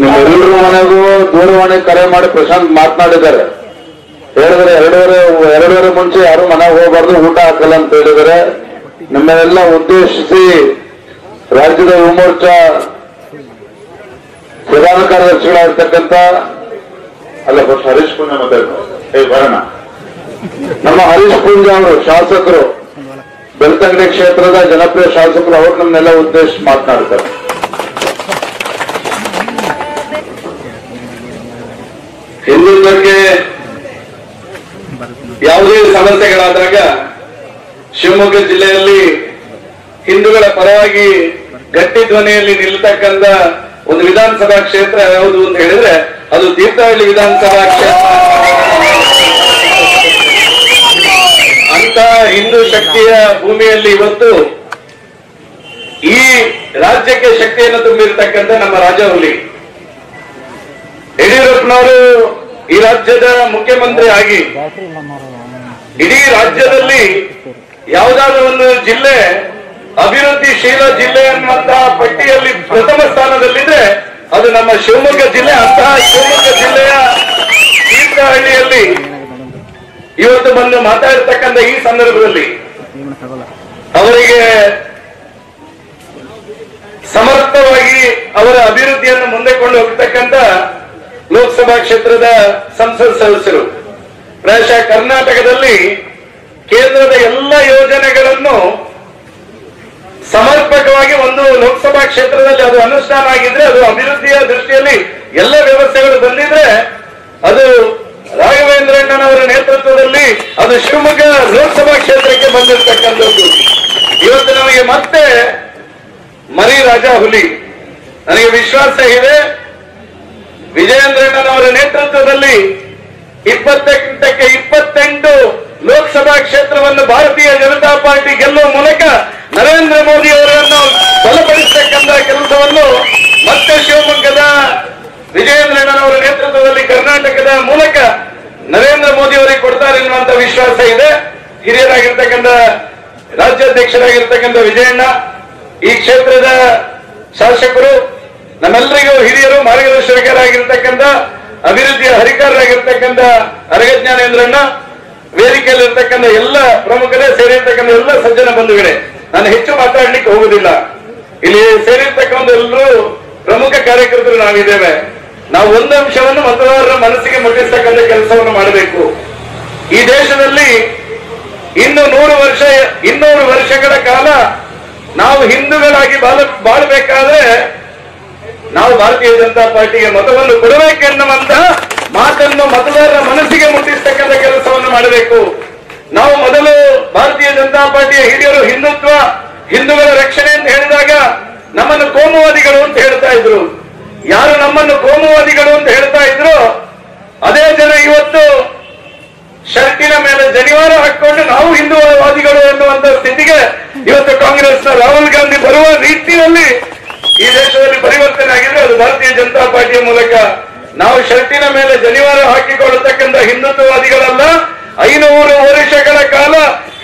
ನಿಮ್ಮೆಲ್ಲರ ಮನೆಗೂ ದೂರವಾಣಿ ಕರೆ ಮಾಡಿ ಪ್ರಶಾಂತ್ ಮಾತನಾಡಿದ್ದಾರೆ. ಹೇಳಿದ್ರೆ ಎರಡೂವರೆ ಮುಂಚೆ ಯಾರು ಮನೆಗೆ ಹೋಗಬಾರ್ದು, ಊಟ ಹಾಕಲ್ಲ ಅಂತ ಹೇಳಿದರೆ ನಮ್ಮನ್ನೆಲ್ಲ ಉದ್ದೇಶಿಸಿ ರಾಜ್ಯದ ಯುವ ಮೋರ್ಚಾ ಪ್ರಧಾನ ಕಾರ್ಯದರ್ಶಿಗಳಾಗಿರ್ತಕ್ಕಂಥ ಹರೀಶ್ ಪುಂಜ ಬರೋಣ. ನಮ್ಮ ಹರೀಶ್ ಪುಂಜ ಅವರು ಶಾಸಕರು, ಬೆಳ್ತಂಗಡಿ ಕ್ಷೇತ್ರದ ಜನಪ್ರಿಯ ಶಾಸಕರು, ಅವರು ನಮ್ಮನ್ನೆಲ್ಲ ಉದ್ದೇಶಿಸಿ ಮಾತನಾಡ್ತಾರೆ. ಹಿಂದುತ್ವಕ್ಕೆ ಯಾವುದೇ ಸಮಸ್ಯೆಗಳಾದಾಗ ಶಿವಮೊಗ್ಗ ಜಿಲ್ಲೆಯಲ್ಲಿ ಹಿಂದೂಗಳ ಪರವಾಗಿ ಗಟ್ಟಿ ಧ್ವನಿಯಲ್ಲಿ ನಿಲ್ತಕ್ಕಂಥ ಒಂದು ವಿಧಾನಸಭಾ ಕ್ಷೇತ್ರ ಯಾವುದು ಅಂತ ಹೇಳಿದ್ರೆ ಅದು ತೀರ್ಥಹಳ್ಳಿ ವಿಧಾನಸಭಾ ಕ್ಷೇತ್ರ. ಅಂತ ಹಿಂದೂ ಶಕ್ತಿಯ ಭೂಮಿಯಲ್ಲಿ ಇವತ್ತು ಈ ರಾಜ್ಯಕ್ಕೆ ಶಕ್ತಿಯನ್ನು ತುಂಬಿರತಕ್ಕಂಥ ನಮ್ಮ ರಾಜಹುಲಿ ಯಡಿಯೂರಪ್ಪನವರು ಈ ರಾಜ್ಯದ ಮುಖ್ಯಮಂತ್ರಿ ಆಗಿ ಇಡೀ ರಾಜ್ಯದಲ್ಲಿ ಯಾವುದಾದ್ರೂ ಒಂದು ಜಿಲ್ಲೆ ಅಭಿವೃದ್ಧಿಶೀಲ ಜಿಲ್ಲೆ ಅನ್ನುವಂತಹ ಪಟ್ಟಿಯಲ್ಲಿ ಪ್ರಥಮ ಸ್ಥಾನದಲ್ಲಿದ್ರೆ ಅದು ನಮ್ಮ ಶಿವಮೊಗ್ಗ ಜಿಲ್ಲೆ. ಅಂತಹ ಶಿವಮೊಗ್ಗ ಜಿಲ್ಲೆಯ ತೀರ್ಥಹಳ್ಳಿಯಲ್ಲಿ ಇವತ್ತು ಬಂದು ಮಾತಾಡಿರ್ತಕ್ಕಂಥ ಈ ಸಂದರ್ಭದಲ್ಲಿ ಅವರಿಗೆ ಸಮರ್ಥವಾಗಿ ಅವರ ಅಭಿವೃದ್ಧಿಯನ್ನು ಮುಂದೆ ಕೊಂಡು ಹೋಗ್ತಕ್ಕಂಥ ಲೋಕಸಭಾ ಕ್ಷೇತ್ರದ ಸಂಸತ್ ಸದಸ್ಯರು, ಪ್ರಾಯಶಃ ಕರ್ನಾಟಕದಲ್ಲಿ ಕೇಂದ್ರದ ಎಲ್ಲ ಯೋಜನೆಗಳನ್ನು ಸಮರ್ಪಕವಾಗಿ ಒಂದು ಲೋಕಸಭಾ ಕ್ಷೇತ್ರದಲ್ಲಿ ಅದು ಅನುಷ್ಠಾನ ಆಗಿದ್ರೆ, ಅದು ಅಭಿವೃದ್ಧಿಯ ದೃಷ್ಟಿಯಲ್ಲಿ ಎಲ್ಲ ವ್ಯವಸ್ಥೆಗಳು ಬಂದಿದ್ರೆ ಅದು ರಾಘವೇಂದ್ರಣ್ಣನವರ ನೇತೃತ್ವದಲ್ಲಿ ಅದು ಶಿವಮೊಗ್ಗ ಲೋಕಸಭಾ ಕ್ಷೇತ್ರಕ್ಕೆ ಬಂದಿರತಕ್ಕಂಥದ್ದು. ಇವತ್ತು ನಮಗೆ ಮತ್ತೆ ಮರಿ ರಾಜ ಹುಲಿ. ನನಗೆ ವಿಶ್ವಾಸ ಇದೆ, ವಿಜಯೇಂದ್ರಣ್ಣನವರ ನೇತೃತ್ವದಲ್ಲಿ 28ಕ್ಕೆ 28 ಲೋಕಸಭಾ ಕ್ಷೇತ್ರವನ್ನು ಭಾರತೀಯ ಜನತಾ ಪಾರ್ಟಿ ಗೆಲ್ಲುವ ಮೂಲಕ ನರೇಂದ್ರ ಮೋದಿ ಅವರನ್ನು ಬಲಪಡಿಸತಕ್ಕಂಥ ಕೆಲಸವನ್ನು ಮತ್ತೆ ಶಿವಮೊಗ್ಗದ ವಿಜಯೇಂದ್ರಣ್ಣನವರ ನೇತೃತ್ವದಲ್ಲಿ ಕರ್ನಾಟಕದ ಮೂಲಕ ನರೇಂದ್ರ ಮೋದಿ ಅವರಿಗೆ ಕೊಡ್ತಾರೆ ಎನ್ನುವಂತ ವಿಶ್ವಾಸ ಇದೆ. ಹಿರಿಯರಾಗಿರ್ತಕ್ಕಂಥ ರಾಜ್ಯಾಧ್ಯಕ್ಷರಾಗಿರ್ತಕ್ಕಂಥ ವಿಜಯಣ್ಣ, ಈ ಕ್ಷೇತ್ರದ ಶಾಸಕರು, ನಮ್ಮೆಲ್ಲರಿಗೂ ಹಿರಿಯರು, ಮಾರ್ಗದರ್ಶಕರಾಗಿರ್ತಕ್ಕಂಥ ಅಭಿವೃದ್ಧಿಯ ಹರಿಕಾರರಾಗಿರ್ತಕ್ಕಂಥ ಅರಗಜ್ಞಾನೇಂದ್ರಣ್ಣ, ವೇದಿಕೆಯಲ್ಲಿರ್ತಕ್ಕಂಥ ಎಲ್ಲ ಪ್ರಮುಖರೇ ಸೇರಿರ್ತಕ್ಕಂಥ ಎಲ್ಲ ಸಜ್ಜನ ಬಂಧುಗಳೇ, ನಾನು ಹೆಚ್ಚು ಮಾತಾಡ್ಲಿಕ್ಕೆ ಹೋಗುದಿಲ್ಲ. ಇಲ್ಲಿ ಸೇರಿರ್ತಕ್ಕಂಥ ಎಲ್ಲರೂ ಪ್ರಮುಖ ಕಾರ್ಯಕರ್ತರು ನಾವಿದ್ದೇವೆ. ನಾವು ಒಂದು ಅಂಶವನ್ನು ಮತದಾರರ ಮನಸ್ಸಿಗೆ ಮುಟ್ಟಿಸ್ತಕ್ಕಂಥ ಕೆಲಸವನ್ನು ಮಾಡಬೇಕು. ಈ ದೇಶದಲ್ಲಿ ಇನ್ನು 200 ವರ್ಷಗಳ ಕಾಲ ನಾವು ಹಿಂದೂಗಳಾಗಿ ಬಾಳಬೇಕಾದ್ರೆ ನಾವು ಭಾರತೀಯ ಜನತಾ ಪಾರ್ಟಿಗೆ ಮತವನ್ನು ಕೊಡಬೇಕೆನ್ನುವಂತಹ ಮಾತನ್ನು ಮತದಾರರ ಮನಸ್ಸಿಗೆ ಮುಟ್ಟಿಸ್ತಕ್ಕಂಥ ಕೆಲಸವನ್ನು ಮಾಡಬೇಕು. ನಾವು ಮೊದಲು ಭಾರತೀಯ ಜನತಾ ಪಾರ್ಟಿಯ ಹಿರಿಯರು ಹಿಂದೂಗಳ ರಕ್ಷಣೆ ಅಂತ ಹೇಳಿದಾಗ ನಮ್ಮನ್ನು ಕೋಮುವಾದಿಗಳು ಅಂತ ಹೇಳ್ತಾ ಇದ್ರು. ಯಾರು ನಮ್ಮನ್ನು ಕೋಮುವಾದಿಗಳು ಅಂತ ಹೇಳ್ತಾ ಇದ್ರು ಅದೇ ಜನ ಇವತ್ತು ಶರ್ಟಿನ ಮೇಲೆ ಜನಿವಾರ ಹಾಕೊಂಡು ನಾವು ಹಿಂದೂವಾದಿಗಳು ಎನ್ನುವಂತ ಸ್ಥಿತಿಗೆ ಇವತ್ತು ಕಾಂಗ್ರೆಸ್ನ ರಾಹುಲ್ ಗಾಂಧಿ ಬರುವ ರೀತಿಯಲ್ಲಿ ಈ ದೇಶದಲ್ಲಿ ಪರಿವರ್ತನೆ ಆಗಿದೆ. ಅದು ಭಾರತೀಯ ಜನತಾ ಪಾರ್ಟಿಯ ಮೂಲಕ. ನಾವು ಶರ್ಟಿನ ಮೇಲೆ ಜನಿವಾರ ಹಾಕಿಕೊಳ್ಳತಕ್ಕಂಥ ಹಿಂದುತ್ವವಾದಿಗಳಲ್ಲ. 500 ವರ್ಷಗಳ ಕಾಲ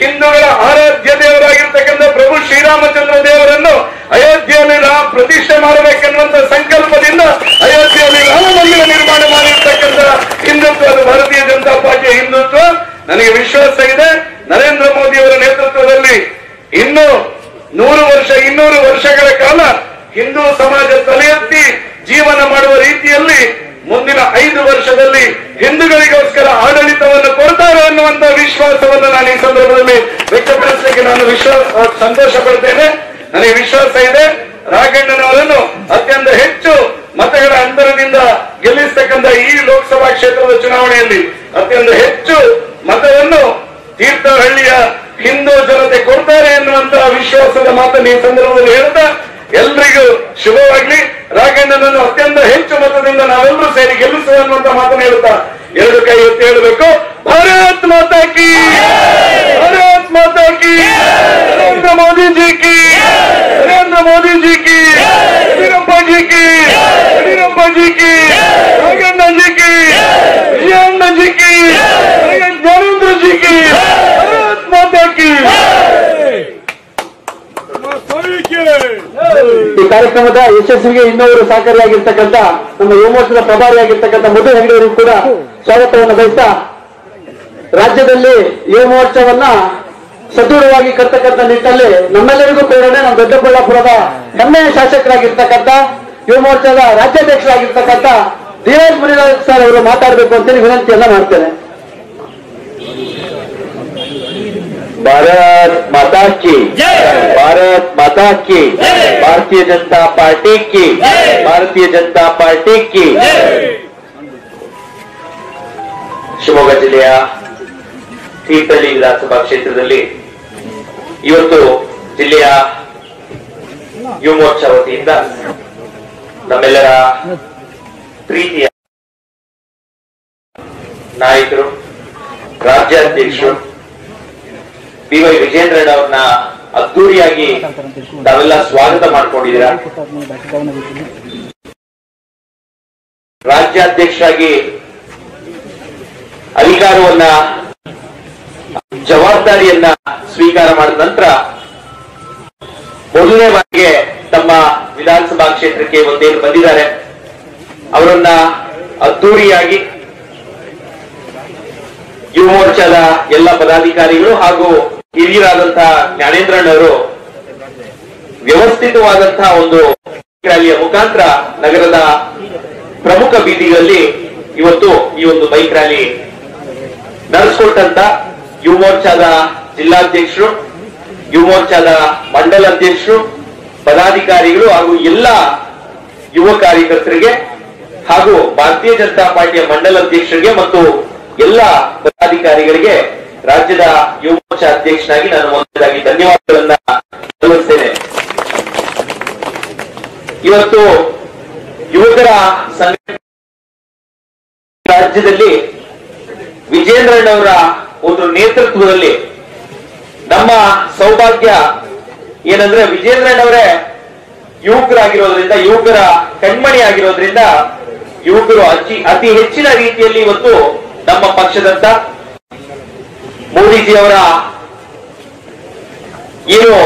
ಹಿಂದೂಗಳ ಆರಾಧ್ಯ ದೇವರಾಗಿರ್ತಕ್ಕಂಥ ಪ್ರಭು ಶ್ರೀರಾಮಚಂದ್ರ ದೇವರನ್ನು ಅಯೋಧ್ಯೆಯಲ್ಲಿ ಪ್ರತಿಷ್ಠೆ ಮಾಡಬೇಕೆನ್ನುವಂತ ಸಂಕಲ್ಪದಿಂದ ಅಯೋಧ್ಯೆಯಲ್ಲಿ ರಾಮ ಮಂದಿರ ನಿರ್ಮಾಣ ಮಾಡಿರ್ತಕ್ಕಂಥ ಹಿಂದುತ್ವ, ಅದು ಭಾರತೀಯ ಜನತಾ ಪಾರ್ಟಿಯ ಹಿಂದುತ್ವ. ನನಗೆ ವಿಶ್ವಾಸ ಇದೆ, ನರೇಂದ್ರ ಮೋದಿ ಅವರ ನೇತೃತ್ವದಲ್ಲಿ ಇನ್ನು 200 ವರ್ಷಗಳ ಕಾಲ ಹಿಂದೂ ಸಮಾಜ ತಲೆ ಎತ್ತಿ ಜೀವನ ಮಾಡುವ ರೀತಿಯಲ್ಲಿ ಮುಂದಿನ 5 ವರ್ಷದಲ್ಲಿ ಹಿಂದೂಗಳಿಗೋಸ್ಕರ ಆಡಳಿತವನ್ನು ಕೊಡ್ತಾರೆ ಅನ್ನುವಂತ ವಿಶ್ವಾಸವನ್ನು ನಾನು ಈ ಸಂದರ್ಭದಲ್ಲಿ ವ್ಯಕ್ತಪಡಿಸಲಿಕ್ಕೆ ಸಂತೋಷ ಪಡ್ತೇನೆ. ನನಗೆ ವಿಶ್ವಾಸ ಇದೆ, ರಾಘಣ್ಣನವರನ್ನು ಅತ್ಯಂತ ಹೆಚ್ಚು ಮತಗಳ ಅಂತರದಿಂದ ಗೆಲ್ಲಿಸತಕ್ಕಂಥ ಈ ಲೋಕಸಭಾ ಕ್ಷೇತ್ರದ ಚುನಾವಣೆಯಲ್ಲಿ ಅತ್ಯಂತ ಹೆಚ್ಚು ಮತವನ್ನು ತೀರ್ಥಹಳ್ಳಿಯ ಹಿಂದೂ ಜನತೆ ಕೊಡ್ತಾರೆ ಎನ್ನುವಂತಹ ವಿಶ್ವಾಸದ ಮಾತನ್ನು ಈ ಸಂದರ್ಭದಲ್ಲಿ ಹೇಳ್ತಾ ಎಲ್ರಿಗೂ ಶುಭವಾಗ್ಲಿ. ರಾಘಣ್ಣನನ್ನು ಅತ್ಯಂತ ಹೆಚ್ಚು ಮತದಿಂದ ನಾವೆಲ್ಲರೂ ಸೇರಿ ಗೆಲ್ಲಿಸುವ ಅನ್ನುವಂತ ಮಾತನ್ನು ಹೇಳುತ್ತಾ 2 ಕೈ ಎತ್ತಿ ಹೇಳಬೇಕು, ಭಾರತ್ ಮಾತಾ ಕಿ, ಭಾರತ್ ಮಾತಾ ಕಿ, ನರೇಂದ್ರ ಮೋದಿ ಜಿ ಕಿ, ನರೇಂದ್ರ ಮೋದಿ ಜಿ ಕಿ, ಯಡಿಯೂರಪ್ಪ ಜಿ ಕಿ, ಯಡಿಯೂರಪ್ಪ ಜಿ ಕಿ, ರಾಘಣ್ಣ ಜಿ ಕಿ, ವಿಜಯಣ್ಣ ಜಿ ಕಿ, ಜ್ಞಾನೇಂದ್ರ ಜಿ ಕಿ, ಭಾರತ್ ಮಾತಾ ಕಿ. ಈ ಕಾರ್ಯಕ್ರಮದ ಯಶಸ್ವಿಗೆ ಇನ್ನೊಬ್ಬರು ಸಹಕಾರಿಯಾಗಿರ್ತಕ್ಕಂಥ ನಮ್ಮ ಯುವ ಮೋರ್ಚಾದ ಪ್ರಭಾರಿಯಾಗಿರ್ತಕ್ಕಂಥ ಮಧು ಹೆಗ್ಡೆಯವರಿಗೂ ಕೂಡ ಸ್ವಾಗತವನ್ನು ಬಯಸ್ತಾ, ರಾಜ್ಯದಲ್ಲಿ ಯುವ ಮೋರ್ಚಾವನ್ನ ಸದೃಢವಾಗಿ ಕರ್ತಕ್ಕಂಥ ನಿಟ್ಟಲ್ಲಿ ನಮ್ಮೆಲ್ಲರಿಗೂ ಪ್ರೇರಣೆ ನಮ್ಮ ದೊಡ್ಡಬಳ್ಳಾಪುರದ ಹೆಮ್ಮೆಯ ಶಾಸಕರಾಗಿರ್ತಕ್ಕಂಥ ಯುವ ಮೋರ್ಚಾದ ರಾಜ್ಯಾಧ್ಯಕ್ಷರಾಗಿರ್ತಕ್ಕಂಥ ಧೀರಜ್ ಮುನಿರಾಜ್ ಸರ್ ಅವರು ಮಾತಾಡಬೇಕು ಅಂತೇಳಿ ವಿನಂತಿಯನ್ನ ಮಾಡ್ತೇನೆ. भारत माता की, भारत माता की, भारतीय जनता पार्टी की, भारतीय जनता पार्टी की. ಶಿವಮೊಗ್ಗ ಜಿಲ್ಲೆಯ ತೀರ್ಥಹಳ್ಳಿ ವಿಧಾನಸಭಾ ಕ್ಷೇತ್ರದಲ್ಲಿ ಇವತ್ತು ಜಿಲ್ಲೆಯ ಯುವ ಮೋರ್ಚಾ ವತಿಯಿಂದ ನಮ್ಮೆಲ್ಲರ ಪ್ರೀತಿಯ ನಾಯಕರು, ರಾಜ್ಯಾಧ್ಯಕ್ಷರು BY ವಿಜೇಂದ್ರಣ್ಣ ಅವ್ರನ್ನ ಅದ್ದೂರಿಯಾಗಿ ತಾವೆಲ್ಲ ಸ್ವಾಗತ ಮಾಡ್ಕೊಂಡಿದ್ದೀರಾ. ರಾಜ್ಯಾಧ್ಯಕ್ಷರಾಗಿ ಅಧಿಕಾರವನ್ನ ಜವಾಬ್ದಾರಿಯನ್ನ ಸ್ವೀಕಾರ ಮಾಡಿದ ನಂತರ ಮೊದಲನೇ ಬಾರಿಗೆ ತಮ್ಮ ವಿಧಾನಸಭಾ ಕ್ಷೇತ್ರಕ್ಕೆ ಒಂದೇನು ಬಂದಿದ್ದಾರೆ, ಅವರನ್ನ ಅದ್ದೂರಿಯಾಗಿ ಯುವ ಮೋರ್ಚಾದ ಎಲ್ಲ ಪದಾಧಿಕಾರಿಗಳು ಹಾಗೂ ಹಿರಿಯರಾದಂತಹ ಜ್ಞಾನೇಂದ್ರಣ್ಣವರು ವ್ಯವಸ್ಥಿತವಾದಂತಹ ಒಂದು ರ್ಯಾಲಿಯ ಮುಖಾಂತರ ನಗರದ ಪ್ರಮುಖ ಬೀದಿಗಳಲ್ಲಿ ಇವತ್ತು ಈ ಒಂದು ಬೈಕ್ ರ್ಯಾಲಿ ನಡೆಸಿಕೊಟ್ಟಂತ ಯುವ ಮೋರ್ಚಾದ ಜಿಲ್ಲಾಧ್ಯಕ್ಷರು, ಯುವ ಮೋರ್ಚಾದ ಮಂಡಲ ಅಧ್ಯಕ್ಷರು, ಪದಾಧಿಕಾರಿಗಳು ಹಾಗೂ ಎಲ್ಲ ಯುವ ಕಾರ್ಯಕರ್ತರಿಗೆ ಹಾಗೂ ಭಾರತೀಯ ಜನತಾ ಪಾರ್ಟಿಯ ಮಂಡಲ ಅಧ್ಯಕ್ಷರಿಗೆ ಮತ್ತು ಎಲ್ಲ ಪದಾಧಿಕಾರಿಗಳಿಗೆ ರಾಜ್ಯದ ಯುವ ಮೋರ್ಚಾ ಅಧ್ಯಕ್ಷನಾಗಿ ನಾನು ಮೊದಲಾಗಿ ಧನ್ಯವಾದಗಳನ್ನ ಸಲ್ಲಿಸ್ತೇನೆ. ಇವತ್ತು ಯುವಕರ ಸಂಘ ರಾಜ್ಯದಲ್ಲಿ ವಿಜೇಂದ್ರಣ್ಣವರ ಒಂದು ನೇತೃತ್ವದಲ್ಲಿ ನಮ್ಮ ಸೌಭಾಗ್ಯ ಏನಂದ್ರೆ ವಿಜೇಂದ್ರಣ್ಣವರೇ ಯುವಕರಾಗಿರೋದ್ರಿಂದ, ಯುವಕರ ಕಣ್ಮಣಿ ಆಗಿರೋದ್ರಿಂದ ಯುವಕರು ಅತಿ ಹೆಚ್ಚಿನ ರೀತಿಯಲ್ಲಿ ಇವತ್ತು ನಮ್ಮ ಪಕ್ಷದಂತ ಮೋದಿಜಿಯವರ ಏನು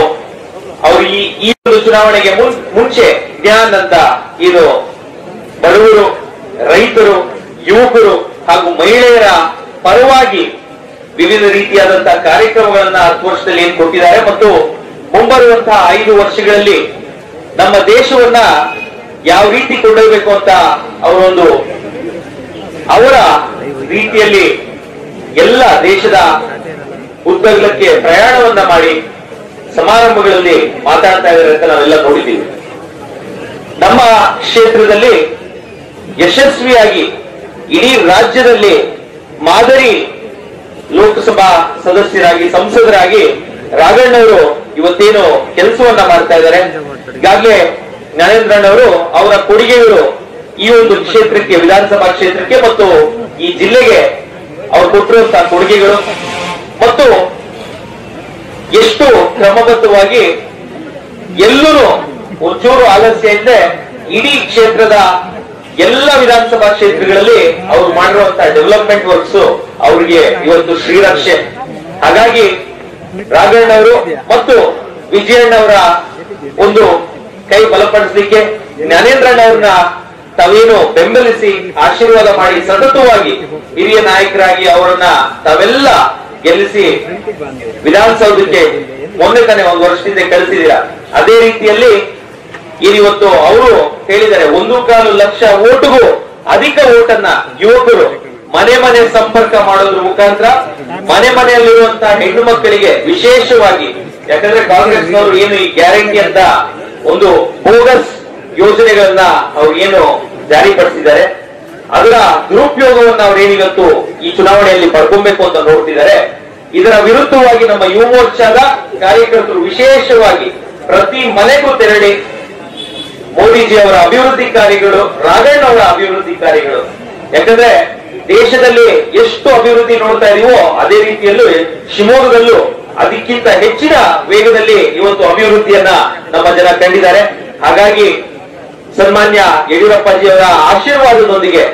ಅವರು ಈ ಒಂದು ಚುನಾವಣೆಗೆ ಮುಂಚೆ ಜ್ಞಾನ್ ಅಂತ ಇದು ಬಡವರು, ರೈತರು, ಯುವಕರು ಹಾಗೂ ಮಹಿಳೆಯರ ಪರವಾಗಿ ವಿವಿಧ ರೀತಿಯಾದಂತಹ ಕಾರ್ಯಕ್ರಮಗಳನ್ನ 10 ವರ್ಷದಲ್ಲಿ ಏನ್ ಕೊಟ್ಟಿದ್ದಾರೆ ಮತ್ತು ಮುಂಬರುವಂತಹ 5 ವರ್ಷಗಳಲ್ಲಿ ನಮ್ಮ ದೇಶವನ್ನ ಯಾವ ರೀತಿ ಕೊಂಡೊಯ್ಯಬೇಕು ಅಂತ ಅವರ ರೀತಿಯಲ್ಲಿ ಎಲ್ಲ ದೇಶದ ಉದ್ದಗಲಕ್ಕೆ ಪ್ರಯಾಣವನ್ನ ಮಾಡಿ ಸಮಾರಂಭಗಳಲ್ಲಿ ಮಾತಾಡ್ತಾ ಇದ್ದಾರೆ ಅಂತ ನಾವೆಲ್ಲ ನೋಡಿದ್ದೀವಿ. ನಮ್ಮ ಕ್ಷೇತ್ರದಲ್ಲಿ ಯಶಸ್ವಿಯಾಗಿ ಇಡೀ ರಾಜ್ಯದಲ್ಲಿ ಮಾದರಿ ಲೋಕಸಭಾ ಸದಸ್ಯರಾಗಿ, ಸಂಸದರಾಗಿ ರಾಘಣ್ಣವರು ಇವತ್ತೇನು ಕೆಲಸವನ್ನ ಮಾಡ್ತಾ ಇದ್ದಾರೆ. ಈಗಾಗಲೇ ಜ್ಞಾನೇಂದ್ರಣ್ಣವರು ಅವರ ಕೊಡುಗೆಗಳು ಈ ಒಂದು ಕ್ಷೇತ್ರಕ್ಕೆ, ವಿಧಾನಸಭಾ ಕ್ಷೇತ್ರಕ್ಕೆ ಮತ್ತು ಈ ಜಿಲ್ಲೆಗೆ ಅವರು ಕೊಟ್ಟಿರುವಂತಹ ಕೊಡುಗೆಗಳು ಮತ್ತು ಎಷ್ಟು ಕ್ರಮಬದ್ಧವಾಗಿ ಎಲ್ಲರೂ ಒಂಚೂರು ಆಲಸ್ಯ ಇದ್ದೆ ಇಡೀ ಕ್ಷೇತ್ರದ ಎಲ್ಲ ವಿಧಾನಸಭಾ ಕ್ಷೇತ್ರಗಳಲ್ಲಿ ಅವರು ಮಾಡಿರುವಂತಹ ಡೆವಲಪ್ಮೆಂಟ್ ವರ್ಕ್ಸ್ ಅವರಿಗೆ ಇವತ್ತು ಶ್ರೀರಕ್ಷೆ. ಹಾಗಾಗಿ ರಾಘಣ್ಣವರು ಮತ್ತು ವಿಜಯಣ್ಣವರ ಒಂದು ಕೈ ಬಲಪಡಿಸಲಿಕ್ಕೆ ಜ್ಞಾನೇಂದ್ರಣ್ಣವ್ರನ್ನ ತಾವೇನು ಬೆಂಬಲಿಸಿ ಆಶೀರ್ವಾದ ಮಾಡಿ ಸತತವಾಗಿ ಹಿರಿಯ ನಾಯಕರಾಗಿ ಅವರನ್ನ ತಾವೆಲ್ಲ ಗೆಲ್ಲಿಸಿ ವಿಧಾನಸೌಧಕ್ಕೆ ಮೊನ್ನೆ ತಾನೇ 1 ವರ್ಷದಿಂದ ಕಳಿಸಿದ್ದೀರಾ. ಅದೇ ರೀತಿಯಲ್ಲಿ ಇವತ್ತು ಅವರು ಹೇಳಿದ್ದಾರೆ 1.25 ಲಕ್ಷ ಓಟುಗೂ ಅಧಿಕ ಓಟನ್ನ ಯುವಕರು ಮನೆ ಸಂಪರ್ಕ ಮಾಡೋದ್ರ ಮುಖಾಂತರ ಮನೆಯಲ್ಲಿರುವಂತಹ ಹೆಣ್ಣು ಮಕ್ಕಳಿಗೆ ವಿಶೇಷವಾಗಿ, ಯಾಕಂದ್ರೆ ಕಾಂಗ್ರೆಸ್ನವರು ಏನು ಈ ಗ್ಯಾರಂಟಿ ಅಂತ ಒಂದು ಬೋಗಸ್ ಯೋಜನೆಗಳನ್ನ ಅವ್ರು ಏನು ಜಾರಿಪಡಿಸಿದ್ದಾರೆ ಅದರ ದುರುಪಯೋಗವನ್ನ ಅವ್ರೇನಿವತ್ತು ಈ ಚುನಾವಣೆಯಲ್ಲಿ ಪಡ್ಕೊಬೇಕು ಅಂತ ನೋಡ್ತಿದ್ದಾರೆ. ಇದರ ವಿರುದ್ಧವಾಗಿ ನಮ್ಮ ಯುವ ಮೋರ್ಚಾದ ಕಾರ್ಯಕರ್ತರು ವಿಶೇಷವಾಗಿ ಪ್ರತಿ ಮನೆಗೂ ತೆರಳಿ ಮೋದಿಜಿ ಅವರ ಅಭಿವೃದ್ಧಿ ಕಾರ್ಯಗಳು, ರಾಘಣ್ಣ ಅವರ ಅಭಿವೃದ್ಧಿ ಕಾರ್ಯಗಳು, ಯಾಕಂದ್ರೆ ದೇಶದಲ್ಲಿ ಎಷ್ಟು ಅಭಿವೃದ್ಧಿ ನೋಡ್ತಾ ಇದೀವೋ ಅದೇ ರೀತಿಯಲ್ಲೂ ಶಿವಮೊಗ್ಗದಲ್ಲೂ ಅದಕ್ಕಿಂತ ಹೆಚ್ಚಿನ ವೇಗದಲ್ಲಿ ಇವತ್ತು ಅಭಿವೃದ್ಧಿಯನ್ನ ನಮ್ಮ ಜನ ಕಂಡಿದ್ದಾರೆ. ಹಾಗಾಗಿ ಸನ್ಮಾನ್ಯ ಯಡಿಯೂರಪ್ಪಜಿಯವರ ಆಶೀರ್ವಾದದೊಂದಿಗೆ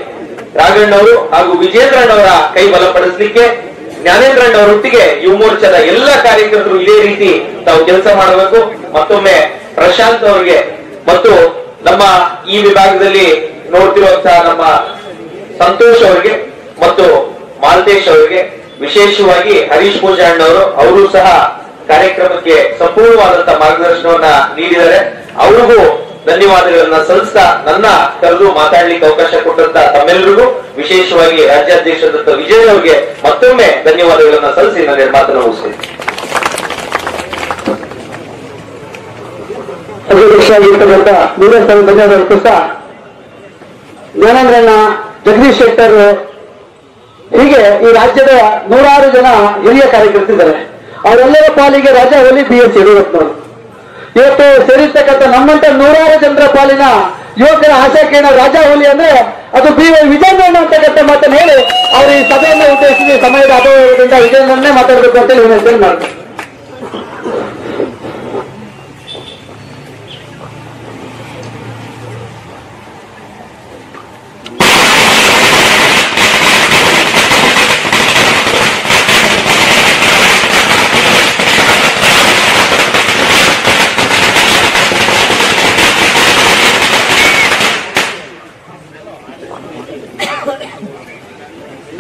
ರಾಘಣ್ಣವರು ಹಾಗೂ ವಿಜೇಂದ್ರಣ್ಣವರ ಕೈ ಬಲಪಡಿಸಲಿಕ್ಕೆ ಜ್ಞಾನೇಂದ್ರಣ್ಣವರೊಟ್ಟಿಗೆ ಯುವ ಮೋರ್ಚಾದ ಎಲ್ಲ ಕಾರ್ಯಕರ್ತರು ಇದೇ ರೀತಿ ತಾವು ಕೆಲಸ ಮಾಡಬೇಕು. ಮತ್ತೊಮ್ಮೆ ಪ್ರಶಾಂತ್ ಅವರಿಗೆ ಮತ್ತು ನಮ್ಮ ಈ ವಿಭಾಗದಲ್ಲಿ ನೋಡ್ತಿರುವಂತಹ ನಮ್ಮ ಸಂತೋಷ್ ಅವರಿಗೆ ಮತ್ತು ಮಾಲ್ತೇಶ್ ಅವರಿಗೆ, ವಿಶೇಷವಾಗಿ ಹರೀಶ್ ಪೂಜಾಣ್ಣವರು ಅವರು ಸಹ ಕಾರ್ಯಕ್ರಮಕ್ಕೆ ಸಂಪೂರ್ಣವಾದಂತಹ ಮಾರ್ಗದರ್ಶನವನ್ನ ನೀಡಿದ್ದಾರೆ. ಅವ್ರಿಗೂ ಧನ್ಯವಾದಗಳನ್ನ ಸಲ್ಲಿಸ್ತಾ ನನ್ನ ಕರೆದು ಮಾತಾಡ್ಲಿಕ್ಕೆ ಅವಕಾಶ ಕೊಟ್ಟಂತ ತಮ್ಮೆಲ್ಲರಿಗೂ, ವಿಶೇಷವಾಗಿ ರಾಜ್ಯಾಧ್ಯಕ್ಷರಾದಂತ ವಿಜಯ್ ಅವರಿಗೆ ಮತ್ತೊಮ್ಮೆ ಧನ್ಯವಾದಗಳನ್ನ ಸಲ್ಲಿಸಿ ನನ್ನ ಮಾತನ್ನು ಮುಗಿಸ್ತೀನಿ. ಅಧ್ಯಕ್ಷರಾಗಿರ್ತಕ್ಕಂಥ ಧನ್ಯವಾದಗಳು ಕೃಷ್ಣ, ಜ್ಞಾನೇಂದ್ರಣ್ಣ, ಜಗದೀಶ್ ಶೆಟ್ಟರ್, ಹೀಗೆ ಈ ರಾಜ್ಯದ 106 ಜನ ಹಿರಿಯ ಕಾರ್ಯಕರ್ತರಿದ್ದಾರೆ. ಅವರೆಲ್ಲರ ಪಾಲಿಗೆ ರಾಜಾ ಹೋಲಿ BS ಯಡಿಯೂರಪ್ಪನವರು. ಇವತ್ತು ಸೇರಿರ್ತಕ್ಕಂಥ ನಮ್ಮಂತ 106 ಜನರ ಪಾಲಿನ ಯುವಕರ ಆಶಾಕಿರಣ ರಾಜಾ ಹೋಲಿ ಅಂದ್ರೆ ಅದು BY ವಿಜಯೇಂದ್ರಣ್ಣ ಅಂತಕ್ಕಂಥ ಮಾತನ್ನು ಹೇಳಿ ಅವರು ಈ ಸಭೆಯನ್ನು ಉದ್ದೇಶಿಸಿ ಸಮಯದ ಅಭಾವದಿಂದ ವಿಜಯೇಂದ್ರನ್ನೇ ಮಾತಾಡಬೇಕು ಅಂತ ವಿನಂತಿ ಮಾಡ್ತಾರೆ.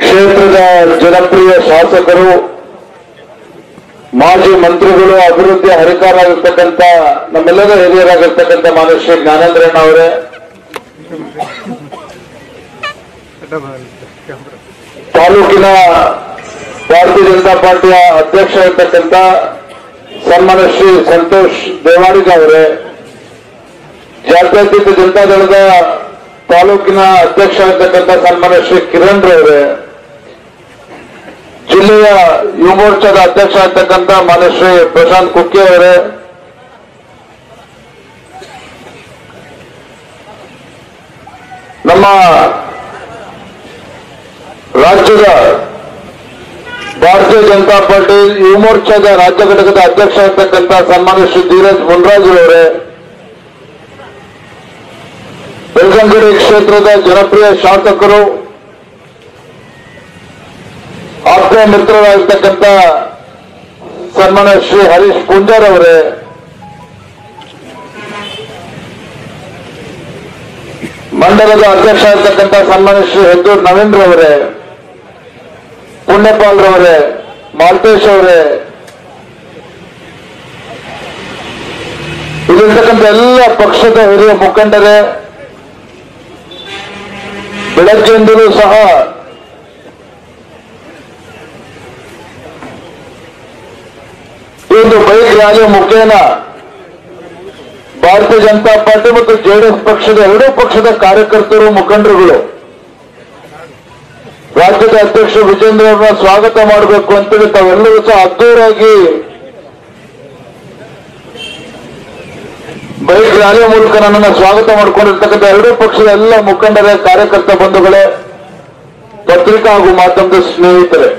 ಕ್ಷೇತ್ರದ ಜನಪ್ರಿಯ ಶಾಸಕರು, ಮಾಜಿ ಮಂತ್ರಿಗಳು, ಅಭಿವೃದ್ಧಿ ಹರಿಕಾರರಾಗಿರ್ತಕ್ಕಂಥ ನಮ್ಮೆಲ್ಲರ ಹಿರಿಯರಾಗಿರ್ತಕ್ಕಂಥ ಮಾನ್ಯ ಶ್ರೀ ಜ್ಞಾನೇಂದ್ರಣ್ಣ ಅವರೇ, ತಾಲೂಕಿನ ಭಾರತೀಯ ಜನತಾ ಪಾರ್ಟಿಯ ಅಧ್ಯಕ್ಷ ಇರ್ತಕ್ಕಂಥ ಸನ್ಮಾನ್ಯ ಶ್ರೀ ಸಂತೋಷ್ ದೇವಾಡಿಗ ಅವರೇ, ಜಾತ್ಯತೀತ ಜನತಾದಳದ ತಾಲೂಕಿನ ಅಧ್ಯಕ್ಷ ಇರ್ತಕ್ಕಂಥ ಸನ್ಮಾನ್ಯ ಶ್ರೀ ಕಿರಣ್ ರವರೇ, ಜಿಲ್ಲೆಯ ಯುವ ಮೋರ್ಚಾದ ಅಧ್ಯಕ್ಷ ಇರ್ತಕ್ಕಂಥ ಮಾನ್ಯ ಶ್ರೀ ಪ್ರಶಾಂತ್ ಕುಕ್ಕೆ ಅವರೇ, ನಮ್ಮ ರಾಜ್ಯದ ಭಾರತೀಯ ಜನತಾ ಪಾರ್ಟಿ ಯುವ ಮೋರ್ಚಾದ ರಾಜ್ಯ ಘಟಕದ ಅಧ್ಯಕ್ಷ ಇರ್ತಕ್ಕಂಥ ಸನ್ಮಾನ್ಯ ಶ್ರೀ ಧೀರಜ್ ಮುನ್ರಾಜುರವರೇ, ಬೆಳ್ಗಂಗಡಿ ಕ್ಷೇತ್ರದ ಜನಪ್ರಿಯ ಶಾಸಕರು, ಆತ್ಮೀಯ ಮಿತ್ರರಾಗಿರ್ತಕ್ಕಂಥ ಸನ್ಮಾನ್ಯ ಶ್ರೀ ಹರೀಶ್ ಪೂಂಜಾರ್ ಅವರೇ, ಮಂಡಲದ ಅಧ್ಯಕ್ಷ ಇರ್ತಕ್ಕಂಥ ಸನ್ಮಾನ್ಯ ಶ್ರೀ ಹೆದ್ದೂರ್ ನವೀಂದ್ರ ಅವರೇ, ಪುಣ್ಯಪಾಲ್ ರವರೇ, ಮಾಲ್ತೇಶ್ ಅವರೇ, ಇಲ್ಲಿರ್ತಕ್ಕಂಥ ಎಲ್ಲ ಪಕ್ಷದ ಹಿರಿಯ ಮುಖಂಡರೇ, ಬೆಳಗ್ಗೆಯಿಂದಲೂ ಸಹ ಈ ಒಂದು ಬೈಕ್ ರ್ಯಾಲಿ ಮುಖೇನ ಭಾರತೀಯ ಜನತಾ ಪಾರ್ಟಿ ಮತ್ತು ಜೆಡಿಎಸ್ ಪಕ್ಷದ ಎರಡೂ ಪಕ್ಷದ ಕಾರ್ಯಕರ್ತರು, ಮುಖಂಡರುಗಳು ರಾಜ್ಯದ ಅಧ್ಯಕ್ಷ ವಿಜೇಂದ್ರ ಅವರನ್ನ ಸ್ವಾಗತ ಮಾಡಬೇಕು ಅಂತೇಳಿ ತಾವೆಲ್ಲರೂ ಸಹ ಅದ್ದೂರಾಗಿ ಬೈಕ್ ರ್ಯಾಲಿಯ ಮೂಲಕ ನನ್ನನ್ನು ಸ್ವಾಗತ ಮಾಡಿಕೊಂಡಿರ್ತಕ್ಕಂಥ ಎರಡೂ ಪಕ್ಷದ ಎಲ್ಲ ಮುಖಂಡರೇ, ಕಾರ್ಯಕರ್ತ ಬಂಧುಗಳೇ, ಪತ್ರಿಕಾ ಹಾಗೂ ಮಾಧ್ಯಮದ ಸ್ನೇಹಿತರೆ,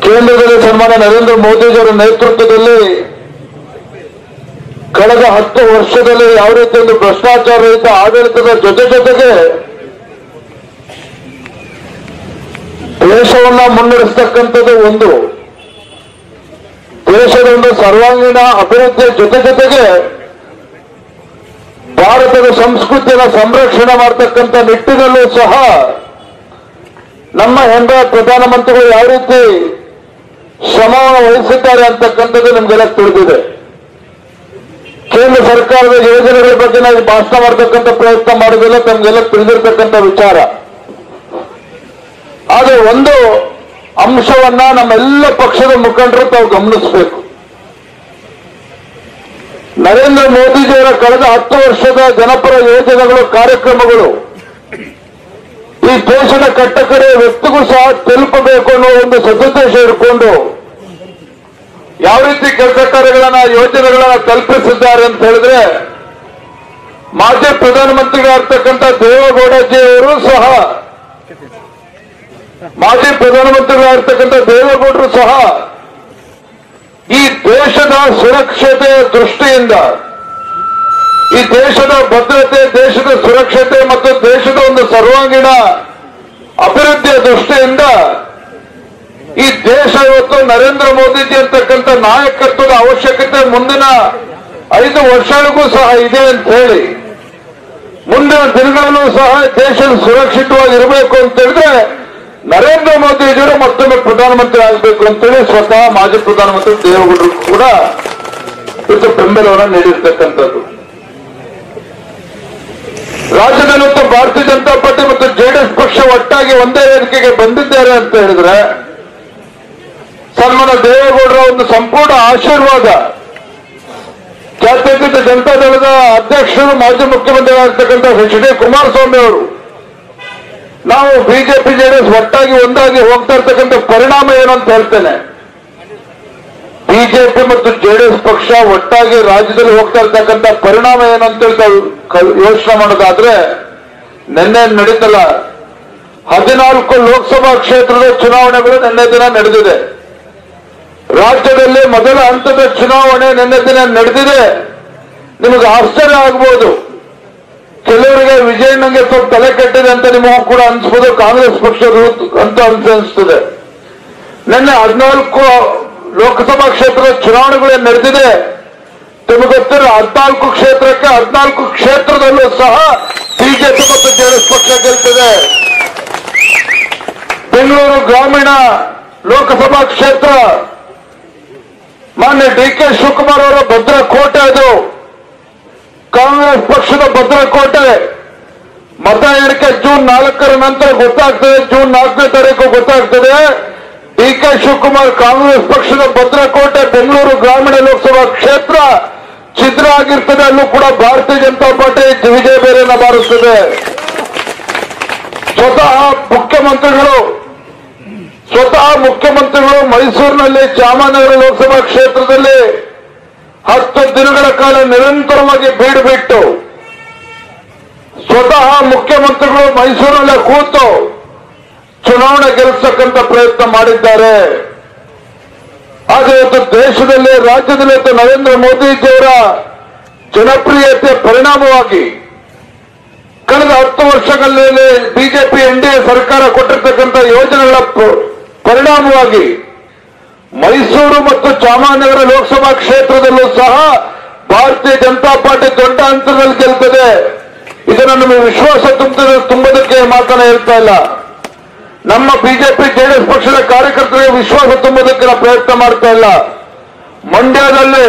ಕೇಂದ್ರದಲ್ಲಿ ಸನ್ಮಾನ್ಯ ನರೇಂದ್ರ ಮೋದಿಜಿಯವರ ನೇತೃತ್ವದಲ್ಲಿ ಕಳೆದ 10 ವರ್ಷದಲ್ಲಿ ಯಾವ ರೀತಿ ಒಂದು ಭ್ರಷ್ಟಾಚಾರ ರಹಿತ ಆಡಳಿತದ ಜೊತೆಗೆ ದೇಶವನ್ನ ಮುನ್ನಡೆಸತಕ್ಕಂಥದ್ದು ಒಂದು, ದೇಶದ ಒಂದು ಸರ್ವಾಂಗೀಣ ಅಭಿವೃದ್ಧಿಯ ಜೊತೆಗೆ ಭಾರತದ ಸಂಸ್ಕೃತಿಯನ್ನು ಸಂರಕ್ಷಣೆ ಮಾಡತಕ್ಕಂಥ ನಿಟ್ಟಿನಲ್ಲೂ ಸಹ ನಮ್ಮ ಹೆಮ್ಮೆಯ ಪ್ರಧಾನಮಂತ್ರಿಗಳು ಯಾವ ರೀತಿ ಶ್ರಮವನ್ನು ವಹಿಸಿದ್ದಾರೆ ಅಂತಕ್ಕಂಥದ್ದು ನಿಮಗೆಲ್ಲ ತಿಳಿದಿದೆ. ಕೇಂದ್ರ ಸರ್ಕಾರದ ಯೋಜನೆಗಳ ಬಗ್ಗೆ ನಾವು ಭಾಷಣ ಮಾಡತಕ್ಕಂಥ ಪ್ರಯತ್ನ ಮಾಡೋದಿಲ್ಲ, ತಮಗೆಲ್ಲ ತಿಳಿದಿರ್ತಕ್ಕಂಥ ವಿಚಾರ. ಆದರೆ ಒಂದು ಅಂಶವನ್ನ ನಮ್ಮೆಲ್ಲ ಪಕ್ಷದ ಮುಖಂಡರು ತಾವು ಗಮನಿಸಬೇಕು. ನರೇಂದ್ರ ಮೋದಿಜಿಯವರ ಕಳೆದ 10 ವರ್ಷದ ಜನಪರ ಯೋಜನೆಗಳು, ಕಾರ್ಯಕ್ರಮಗಳು ಈ ದೇಶದ ಕಟ್ಟಕಡೆ ವ್ಯಕ್ತಿಗೂ ಸಹ ತಲುಪಬೇಕು ಅನ್ನೋ ಒಂದು ಸದುದ್ದೇಶ ಇಟ್ಕೊಂಡು ಯಾವ ರೀತಿ ಕೆಲಸ ಕಾರ್ಯಗಳನ್ನ, ಯೋಜನೆಗಳನ್ನ ತಲುಪಿಸಿದ್ದಾರೆ ಅಂತ ಹೇಳಿದ್ರೆ, ಮಾಜಿ ಪ್ರಧಾನಮಂತ್ರಿಗಳಾಗಿರ್ತಕ್ಕಂಥ ದೇವೇಗೌಡಜಿಯವರು ಸಹ, ಮಾಜಿ ಪ್ರಧಾನಮಂತ್ರಿಗಳಾಗಿರ್ತಕ್ಕಂಥ ದೇವೇಗೌಡರು ಸಹ ಈ ದೇಶದ ಸುರಕ್ಷತೆಯ ದೃಷ್ಟಿಯಿಂದ, ಈ ದೇಶದ ಭದ್ರತೆ, ದೇಶದ ಸುರಕ್ಷತೆ ಮತ್ತು ದೇಶದ ಒಂದು ಸರ್ವಾಂಗೀಣ ಅಭಿವೃದ್ಧಿಯ ದೃಷ್ಟಿಯಿಂದ ಈ ದೇಶ ಇವತ್ತು ನರೇಂದ್ರ ಮೋದಿಜಿ ಅಂತಕ್ಕಂಥ ನಾಯಕತ್ವದ ಅವಶ್ಯಕತೆ ಮುಂದಿನ 5 ವರ್ಷಗಳಿಗೂ ಸಹ ಇದೆ ಅಂತ ಹೇಳಿ, ಮುಂದಿನ ದಿನಗಳಲ್ಲೂ ಸಹ ದೇಶ ಸುರಕ್ಷಿತವಾಗಿರಬೇಕು ಅಂತ ಹೇಳಿದ್ರೆ ನರೇಂದ್ರ ಮೋದಿಜಿಯವರು ಮತ್ತೊಮ್ಮೆ ಪ್ರಧಾನಮಂತ್ರಿ ಆಗಬೇಕು ಅಂತೇಳಿ ಸ್ವತಃ ಮಾಜಿ ಪ್ರಧಾನಮಂತ್ರಿ ದೇವೇಗೌಡರು ಕೂಡ ಇದು ಬೆಂಬಲವನ್ನು ನೀಡಿರ್ತಕ್ಕಂಥದ್ದು. ರಾಜ್ಯದಲ್ಲಿ ಭಾರತೀಯ ಜನತಾ ಪಾರ್ಟಿ ಮತ್ತು ಜೆಡಿಎಸ್ ಪಕ್ಷ ಒಟ್ಟಾಗಿ ಒಂದೇ ವೇದಿಕೆಗೆ ಬಂದಿದ್ದಾರೆ ಅಂತ ಹೇಳಿದ್ರೆ ಸನ್ಮಾನ್ಯ ದೇವೇಗೌಡರ ಒಂದು ಸಂಪೂರ್ಣ ಆಶೀರ್ವಾದ, ಜಾತ್ಯತೀತ ಜನತಾದಳದ ಅಧ್ಯಕ್ಷರು, ಮಾಜಿ ಮುಖ್ಯಮಂತ್ರಿಗಳಾಗಿರ್ತಕ್ಕಂಥ ಎಚ್.ಡಿ. ಕುಮಾರಸ್ವಾಮಿ ಅವರು, ನಾವು ಬಿಜೆಪಿ ಜೆಡಿಎಸ್ ಒಟ್ಟಾಗಿ ಒಂದಾಗಿ ಹೋಗ್ತಾ ಇರ್ತಕ್ಕಂಥ ಪರಿಣಾಮ ಏನು ಅಂತ ಹೇಳ್ತೇನೆ. ಬಿಜೆಪಿ ಮತ್ತು ಜೆಡಿಎಸ್ ಪಕ್ಷ ಒಟ್ಟಾಗಿ ರಾಜ್ಯದಲ್ಲಿ ಹೋಗ್ತಾ ಇರ್ತಕ್ಕಂಥ ಪರಿಣಾಮ ಏನಂತ ಯೋಚನೆ ಮಾಡೋದಾದ್ರೆ, ನಿನ್ನೆ ನಡೀತಲ್ಲ 14 ಲೋಕಸಭಾ ಕ್ಷೇತ್ರದ ಚುನಾವಣೆಗಳು ನಿನ್ನೆ ದಿನ ನಡೆದಿದೆ. ರಾಜ್ಯದಲ್ಲಿ ಮೊದಲ ಹಂತದ ಚುನಾವಣೆ ನಿನ್ನೆ ದಿನ ನಡೆದಿದೆ. ನಿಮಗೆ ಆಶ್ಚರ್ಯ ಆಗ್ಬೋದು, ಕೆಲವರಿಗೆ ವಿಜಯಣ್ಣಂಗೆ ಸ್ವಲ್ಪ ತಲೆ ಕೆಟ್ಟಿದೆ ಅಂತ ನಿಮಗೂ ಕೂಡ ಅನ್ಸ್ಬೋದು, ಕಾಂಗ್ರೆಸ್ ಪಕ್ಷದ ಅಂತ ಅನ್ಸಿಸ್ತದೆ. ನಿನ್ನೆ 14 ಲೋಕಸಭಾ ಕ್ಷೇತ್ರದ ಚುನಾವಣೆಗಳೇ ನಡೆದಿದೆ. ನಿಮಗೆ ಗೊತ್ತಿರೋ 14 ಕ್ಷೇತ್ರಕ್ಕೆ 14 ಕ್ಷೇತ್ರದಲ್ಲೂ ಸಹ ಬಿಜೆಪಿ ಮತ್ತು ಜೆಡಿಎಸ್ ಪಕ್ಷ ಗೆಲ್ತಿದೆ. ಬೆಂಗಳೂರು ಗ್ರಾಮೀಣ ಲೋಕಸಭಾ ಕ್ಷೇತ್ರ ಮಾನ್ಯ ಡಿ.ಕೆ. ಶಿವಕುಮಾರ್ ಅವರ ಭದ್ರಕೋಟೆ, ಅದು ಕಾಂಗ್ರೆಸ್ ಪಕ್ಷದ ಭದ್ರಕೋಟೆ. ಮತ ಎಣಿಕೆ ಜೂನ್ 4ರ ನಂತರ ಗೊತ್ತಾಗ್ತದೆ, ಜೂನ್ 4ನೇ ತಾರೀಕು ಗೊತ್ತಾಗ್ತದೆ. ಡಿ.ಕೆ. ಶಿವಕುಮಾರ್ ಕಾಂಗ್ರೆಸ್ ಪಕ್ಷದ ಭದ್ರಕೋಟೆ ಬೆಂಗಳೂರು ಗ್ರಾಮೀಣ ಲೋಕಸಭಾ ಕ್ಷೇತ್ರ ಛಿದ್ರ ಆಗಿರ್ತದೆ. ಅಲ್ಲೂ ಕೂಡ ಭಾರತೀಯ ಜನತಾ ಪಾರ್ಟಿ ವಿಜಯ ಬೇರೆಯನ್ನ ಬಾರಿಸುತ್ತದೆ. ಸ್ವತಃ ಮುಖ್ಯಮಂತ್ರಿಗಳು ಮೈಸೂರಿನಲ್ಲಿ ಚಾಮರಾಜನಗರ ಲೋಕಸಭಾ ಕ್ಷೇತ್ರದಲ್ಲಿ 10 ದಿನಗಳ ಕಾಲ ನಿರಂತರವಾಗಿ ಬೀಡು ಬಿಟ್ಟು ಸ್ವತಃ ಮುಖ್ಯಮಂತ್ರಿಗಳು ಮೈಸೂರಿನಲ್ಲೇ ಕೂತು ಚುನಾವಣೆ ಗೆಲ್ಲಿಸತಕ್ಕಂತ ಪ್ರಯತ್ನ ಮಾಡಿದ್ದಾರೆ. ಆದರೆ ಇವತ್ತು ದೇಶದಲ್ಲಿ, ರಾಜ್ಯದಲ್ಲಿ ಇವತ್ತು ನರೇಂದ್ರ ಮೋದಿಜಿಯವರ ಜನಪ್ರಿಯತೆ ಪರಿಣಾಮವಾಗಿ ಕಳೆದ 10 ವರ್ಷಗಳಲ್ಲಿ ಬಿಜೆಪಿ ಎನ್ಡಿಎ ಸರ್ಕಾರ ಕೊಟ್ಟಿರ್ತಕ್ಕಂಥ ಯೋಜನೆಗಳ ಪರಿಣಾಮವಾಗಿ ಮೈಸೂರು ಮತ್ತು ಚಾಮರಾಜನಗರ ಲೋಕಸಭಾ ಕ್ಷೇತ್ರದಲ್ಲೂ ಸಹ ಭಾರತೀಯ ಜನತಾ ಪಾರ್ಟಿ ದೊಡ್ಡ ಅಂತರದಲ್ಲಿ ಗೆಲ್ತದೆ. ಇದನ್ನು ನಮಗೆ ವಿಶ್ವಾಸ ತುಂಬುವುದಕ್ಕೆ ಮಾತನ್ನ ಹೇಳ್ತಾ ಇಲ್ಲ. ನಮ್ಮ ಬಿಜೆಪಿ ಜೆಡಿಎಸ್ ಪಕ್ಷದ ಕಾರ್ಯಕರ್ತರಿಗೆ ವಿಶ್ವಾಸ ತುಂಬುವುದಕ್ಕೆ ನಾವು ಪ್ರಯತ್ನ ಮಾಡ್ತಾ ಇಲ್ಲ. ಮಂಡ್ಯದಲ್ಲಿ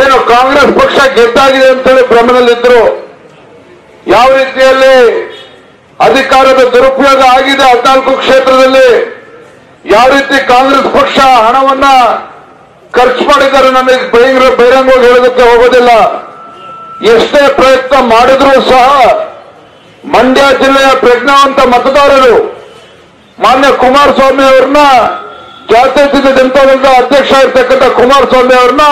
ಏನು ಕಾಂಗ್ರೆಸ್ ಪಕ್ಷ ಗೆದ್ದಾಗಿದೆ ಅಂತೇಳಿ ಭ್ರಮೆಯಲ್ಲಿದ್ರು. ಯಾವ ರೀತಿಯಲ್ಲಿ ಅಧಿಕಾರದ ದುರುಪಯೋಗ ಆಗಿದೆ 14 ಕ್ಷೇತ್ರದಲ್ಲಿ, ಯಾವ ರೀತಿ ಕಾಂಗ್ರೆಸ್ ಪಕ್ಷ ಹಣವನ್ನ ಖರ್ಚು ಮಾಡಿದ್ದಾರೆ ನನಗೆ ಬಹಿರಂಗವಾಗಿ ಹೇಳೋದಕ್ಕೆ ಹೋಗೋದಿಲ್ಲ. ಎಷ್ಟೇ ಪ್ರಯತ್ನ ಮಾಡಿದ್ರೂ ಸಹ ಮಂಡ್ಯ ಜಿಲ್ಲೆಯ ಪ್ರಜ್ಞಾವಂತ ಮತದಾರರು ಮಾನ್ಯ ಕುಮಾರಸ್ವಾಮಿ ಅವರನ್ನ, ಜಾತ್ಯತೀತ ಜನತಾದಳದ ಅಧ್ಯಕ್ಷ ಇರ್ತಕ್ಕಂಥ ಕುಮಾರಸ್ವಾಮಿ ಅವರನ್ನ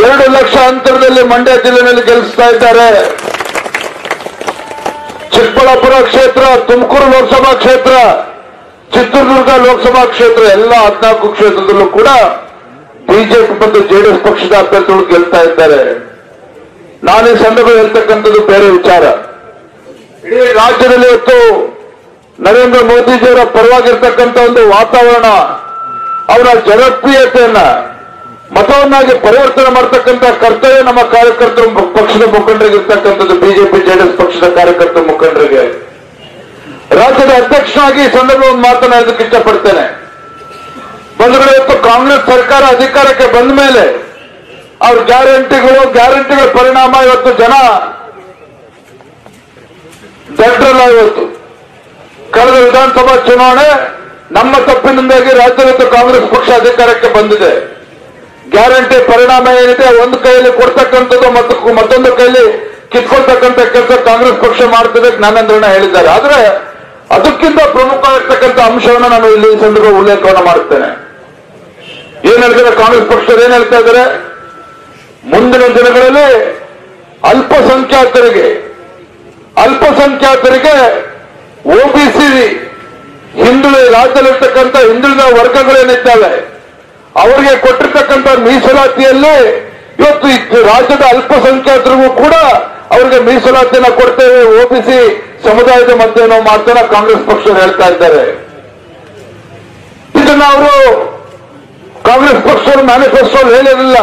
2 ಲಕ್ಷ ಅಂತರದಲ್ಲಿ ಮಂಡ್ಯ ಜಿಲ್ಲೆಯಲ್ಲಿ ಗೆಲ್ಲಿಸ್ತಾ ಇದ್ದಾರೆ. ಚಿಕ್ಕಬಳ್ಳಾಪುರ ಕ್ಷೇತ್ರ, ತುಮಕೂರು ಲೋಕಸಭಾ ಕ್ಷೇತ್ರ, ಚಿತ್ರದುರ್ಗ ಲೋಕಸಭಾ ಕ್ಷೇತ್ರ ಎಲ್ಲ 14 ಕ್ಷೇತ್ರದಲ್ಲೂ ಕೂಡ ಬಿಜೆಪಿ ಮತ್ತು ಜೆಡಿಎಸ್ ಪಕ್ಷದ ಅಭ್ಯರ್ಥಿಗಳು ಗೆಲ್ತಾ ಇದ್ದಾರೆ. ನಾನು ಈ ಸಂದರ್ಭ ಹೇಳ್ತಕ್ಕಂಥದ್ದು ಬೇರೆ ವಿಚಾರ. ಇಡೀ ರಾಜ್ಯದಲ್ಲಿ ಇವತ್ತು ನರೇಂದ್ರ ಮೋದಿಜಿಯವರ ಪರವಾಗಿರ್ತಕ್ಕಂಥ ಒಂದು ವಾತಾವರಣ, ಅವರ ಜನಪ್ರಿಯತೆಯನ್ನ ಮತವನ್ನಾಗಿ ಪರಿವರ್ತನೆ ಮಾಡತಕ್ಕಂಥ ಕರ್ತವ್ಯ ನಮ್ಮ ಕಾರ್ಯಕರ್ತರು, ಪಕ್ಷದ ಮುಖಂಡರಿಗೆ ಇರ್ತಕ್ಕಂಥದ್ದು, ಬಿಜೆಪಿ ಜೆಡಿಎಸ್ ಪಕ್ಷದ ಕಾರ್ಯಕರ್ತರ ಮುಖಂಡರಿಗೆ. ರಾಜ್ಯದ ಅಧ್ಯಕ್ಷನಾಗಿ ಈ ಸಂದರ್ಭ ಒಂದು ಮಾತನ್ನ ಹೇಳೋದಕ್ಕೆ ಇಷ್ಟಪಡ್ತೇನೆ. ಬಂಧುಗಳು, ಇವತ್ತು ಕಾಂಗ್ರೆಸ್ ಸರ್ಕಾರ ಅಧಿಕಾರಕ್ಕೆ ಬಂದ ಮೇಲೆ ಅವ್ರ ಗ್ಯಾರಂಟಿಗಳ ಪರಿಣಾಮ ಇವತ್ತು ಜನ ದಡ್ರಲ್ಲ. ಇವತ್ತು ಕಳೆದ ವಿಧಾನಸಭಾ ಚುನಾವಣೆ ನಮ್ಮ ತಪ್ಪಿನಿಂದಾಗಿ ರಾಜ್ಯದ ಕಾಂಗ್ರೆಸ್ ಪಕ್ಷ ಅಧಿಕಾರಕ್ಕೆ ಬಂದಿದೆ. ಗ್ಯಾರಂಟಿ ಪರಿಣಾಮ ಏನಿದೆ, ಒಂದು ಕೈಯಲ್ಲಿ ಕೊಡ್ತಕ್ಕಂಥದ್ದು ಮತ್ತೊಂದು ಕೈಯಲ್ಲಿ ಕಿತ್ಕೊಳ್ತಕ್ಕಂಥ ಕೆಲಸ ಕಾಂಗ್ರೆಸ್ ಪಕ್ಷ ಮಾಡ್ತದೆ ಜ್ಞಾನೇಂದ್ರಣ್ಣ ಹೇಳಿದ್ದಾರೆ. ಆದ್ರೆ ಅದಕ್ಕಿಂತ ಪ್ರಮುಖವಾಗಿರ್ತಕ್ಕಂಥ ಅಂಶವನ್ನು ನಾನು ಇಲ್ಲಿ ಈ ಸಂದರ್ಭ ಉಲ್ಲೇಖವನ್ನು ಮಾಡುತ್ತೇನೆ. ಏನ್ ಹೇಳ್ತಾರೆ ಕಾಂಗ್ರೆಸ್ ಪಕ್ಷದವ್ರು, ಏನ್ ಹೇಳ್ತಾ ಇದ್ದಾರೆ, ಮುಂದಿನ ದಿನಗಳಲ್ಲಿ ಅಲ್ಪಸಂಖ್ಯಾತರಿಗೆ ಒಬಿಸಿ ರಾಜ್ಯದಲ್ಲಿರ್ತಕ್ಕಂಥ ಹಿಂದುಳಿದ ವರ್ಗಗಳೇನಿದ್ದಾವೆ ಅವರಿಗೆ ಕೊಟ್ಟಿರ್ತಕ್ಕಂಥ ಮೀಸಲಾತಿಯಲ್ಲಿ ಇವತ್ತು ರಾಜ್ಯದ ಅಲ್ಪಸಂಖ್ಯಾತರಿಗೂ ಕೂಡ ಅವರಿಗೆ ಮೀಸಲಾತಿಯನ್ನ ಕೊಡ್ತೇವೆ, ಒಬಿಸಿ ಸಮುದಾಯದ ಮಧ್ಯೆ ನಾವು ಮಾಡ್ತಾನೆ ಕಾಂಗ್ರೆಸ್ ಪಕ್ಷರು ಹೇಳ್ತಾ ಇದ್ದಾರೆ. ಇದನ್ನ ಅವರು ಕಾಂಗ್ರೆಸ್ ಪಕ್ಷರು ಮ್ಯಾನಿಫೆಸ್ಟೋ ಹೇಳಿರಲಿಲ್ಲ.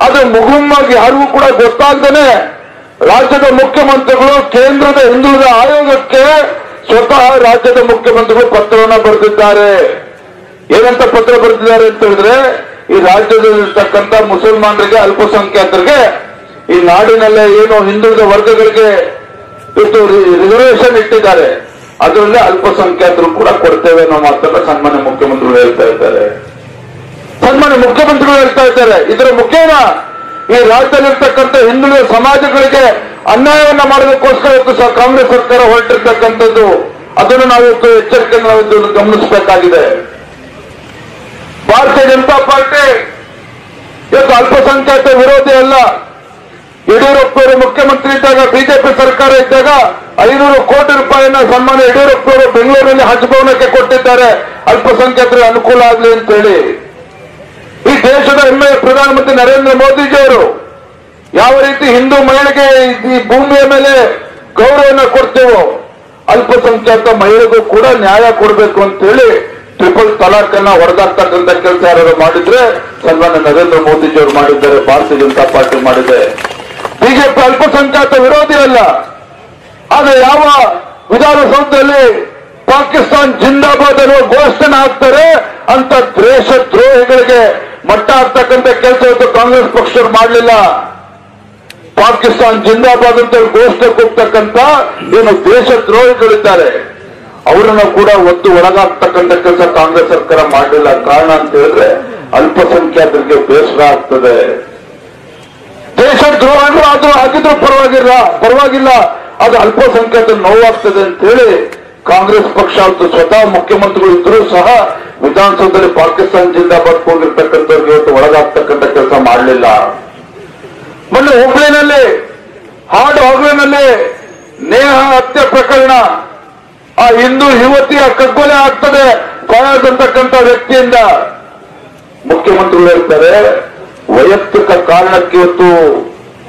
ಆದ್ರೆ ಮುಗುಮ್ಮಾಗಿ ಯಾರಿಗೂ ಕೂಡ ಗೊತ್ತಾಗ್ದೇನೆ ರಾಜ್ಯದ ಮುಖ್ಯಮಂತ್ರಿಗಳು ಕೇಂದ್ರದ ಹಿಂದುಳಿದ ಆಯೋಗಕ್ಕೆ ಸ್ವತಃ ರಾಜ್ಯದ ಮುಖ್ಯಮಂತ್ರಿಗಳು ಪತ್ರವನ್ನು ಬರೆದಿದ್ದಾರೆ. ಏನಂತ ಪತ್ರ ಬರೆದಿದ್ದಾರೆ ಅಂತ ಹೇಳಿದ್ರೆ, ಈ ರಾಜ್ಯದಲ್ಲಿರ್ತಕ್ಕಂಥ ಮುಸಲ್ಮಾನರಿಗೆ, ಅಲ್ಪಸಂಖ್ಯಾತರಿಗೆ, ಈ ನಾಡಿನಲ್ಲೇ ಏನು ಹಿಂದುಳಿದ ವರ್ಗಗಳಿಗೆ ಇವತ್ತು ರಿಸರ್ವೇಶನ್ ಇಟ್ಟಿದ್ದಾರೆ, ಅದರಲ್ಲೇ ಅಲ್ಪಸಂಖ್ಯಾತರು ಕೂಡ ಕೊಡ್ತೇವೆ ಅನ್ನೋ ಮಾತನ್ನ ಸನ್ಮಾನ್ಯ ಮುಖ್ಯಮಂತ್ರಿಗಳು ಹೇಳ್ತಾ ಇದ್ದಾರೆ. ಇದರ ಮುಖೇನ ಈ ರಾಜ್ಯದಲ್ಲಿರ್ತಕ್ಕಂಥ ಹಿಂದುಳಿದ ಸಮಾಜಗಳಿಗೆ ಅನ್ಯಾಯವನ್ನ ಮಾಡೋದಕ್ಕೋಸ್ಕರ ಇವತ್ತು ಸಹ ಕಾಂಗ್ರೆಸ್ ಸರ್ಕಾರ ಹೊರಟಿರ್ತಕ್ಕಂಥದ್ದು. ಅದನ್ನು ನಾವು ಎಚ್ಚರಿಕೆಯನ್ನು ನಾವು ಗಮನಿಸಬೇಕಾಗಿದೆ. ಭಾರತೀಯ ಜನತಾ ಪಾರ್ಟಿ ಇವತ್ತು ಅಲ್ಪಸಂಖ್ಯಾತ ವಿರೋಧಿ ಅಲ್ಲ. ಯಡಿಯೂರಪ್ಪನವರು ಮುಖ್ಯಮಂತ್ರಿ ಇದ್ದಾಗ, ಬಿಜೆಪಿ ಸರ್ಕಾರ ಇದ್ದಾಗ 500 ಕೋಟಿ ರೂಪಾಯಿಯನ್ನ ಸನ್ಮಾನ್ಯ ಯಡಿಯೂರಪ್ಪನವರು ಬೆಂಗಳೂರಿನಲ್ಲಿ ಹಜ್ ಭವನಕ್ಕೆ ಕೊಟ್ಟಿದ್ದಾರೆ, ಅಲ್ಪಸಂಖ್ಯಾತರಿಗೆ ಅನುಕೂಲ ಆಗಲಿ ಅಂತ ಹೇಳಿ. ಈ ದೇಶದ ಹೆಮ್ಮೆಯ ಪ್ರಧಾನಮಂತ್ರಿ ನರೇಂದ್ರ ಮೋದಿಜಿಯವರು ಯಾವ ರೀತಿ ಹಿಂದೂ ಮಹಿಳೆಗೆ ಈ ಭೂಮಿಯ ಮೇಲೆ ಗೌರವನ ಕೊಡ್ತೇವೋ, ಅಲ್ಪಸಂಖ್ಯಾತ ಮಹಿಳೆಗೂ ಕೂಡ ನ್ಯಾಯ ಕೊಡಬೇಕು ಅಂತ ಹೇಳಿ ಟ್ರಿಪಲ್ ತಲಾಕ್ ಅನ್ನ ಹೊಡೆದಾಕ್ತಕ್ಕಂಥ ಕೆಲಸ ಯಾರು ಮಾಡಿದ್ರೆ ಸನ್ಮಾನ್ಯ ನರೇಂದ್ರ ಮೋದಿಜಿಯವರು ಮಾಡಿದ್ದಾರೆ, ಭಾರತೀಯ ಜನತಾ ಪಾರ್ಟಿ ಮಾಡಿದೆ. ಬಿಜೆಪಿ ಅಲ್ಪಸಂಖ್ಯಾತ ವಿರೋಧಿ ಅಲ್ಲ. ಆದ್ರೆ ಯಾವ ವಿಧಾನಸೌಧದಲ್ಲಿ ಪಾಕಿಸ್ತಾನ್ ಜಿಂದಾಬಾದ್ ಅನ್ನುವ ಘೋಷಣೆ ಹಾಕ್ತಾರೆ ಅಂತ ದೇಶ ದ್ರೋಹಿಗಳಿಗೆ ಮಟ್ಟ ಹಾಕ್ತಕ್ಕಂಥ ಕೆಲಸ ಇವತ್ತು ಕಾಂಗ್ರೆಸ್ ಪಕ್ಷರು ಮಾಡಲಿಲ್ಲ. ಪಾಕಿಸ್ತಾನ್ ಜಿಂದಾಬಾದ್ ಅಂತ ಘೋಷಣೆ ಕೂಗ್ತಕ್ಕಂಥ ಏನು ದೇಶ ದ್ರೋಹಿಗಳಿದ್ದಾರೆ ಅವರನ್ನು ಕೂಡ ಒತ್ತು ಒಳಗಾಗ್ತಕ್ಕಂಥ ಕೆಲಸ ಕಾಂಗ್ರೆಸ್ ಸರ್ಕಾರ ಮಾಡಲಿಲ್ಲ. ಕಾರಣ ಅಂತ ಹೇಳಿದ್ರೆ ಅಲ್ಪಸಂಖ್ಯಾತರಿಗೆ ಬೇಸರ ಆಗ್ತದೆ. ದೇಶ ದ್ರೋಹಗಳು ಅದು ಆಗಿದ್ರು ಪರವಾಗಿಲ್ಲ, ಅದು ಅಲ್ಪಸಂಖ್ಯಾತರ ನೋವಾಗ್ತದೆ ಅಂತ ಹೇಳಿ ಕಾಂಗ್ರೆಸ್ ಪಕ್ಷ ಸ್ವತಃ ಮುಖ್ಯಮಂತ್ರಿಗಳು ಇದ್ರೂ ಸಹ ವಿಧಾನಸೌಧದಲ್ಲಿ ಪಾಕಿಸ್ತಾನ ಜಿಂದಾಬಾದ್ ಹೋಗಿರ್ತಕ್ಕಂಥವ್ರಿಗೆ ಇವತ್ತು ಒಳಗಾಗ್ತಕ್ಕಂಥ ಕೆಲಸ ಮಾಡಲಿಲ್ಲ. ಮೊನ್ನೆ ಹುಬ್ಳಿನಲ್ಲಿ ನೇಹ ಹತ್ಯೆ ಪ್ರಕರಣ, ಆ ಹಿಂದೂ ಯುವತಿಯ ಕಗ್ಗೊಲೆ ಆಗ್ತದೆ ಫಯಾಜ್ ಅಂತಕ್ಕಂಥ ವ್ಯಕ್ತಿಯಿಂದ. ಮುಖ್ಯಮಂತ್ರಿಗಳು ಹೇಳ್ತಾರೆ ವೈಯಕ್ತಿಕ ಕಾರಣಕ್ಕೆ ಇವತ್ತು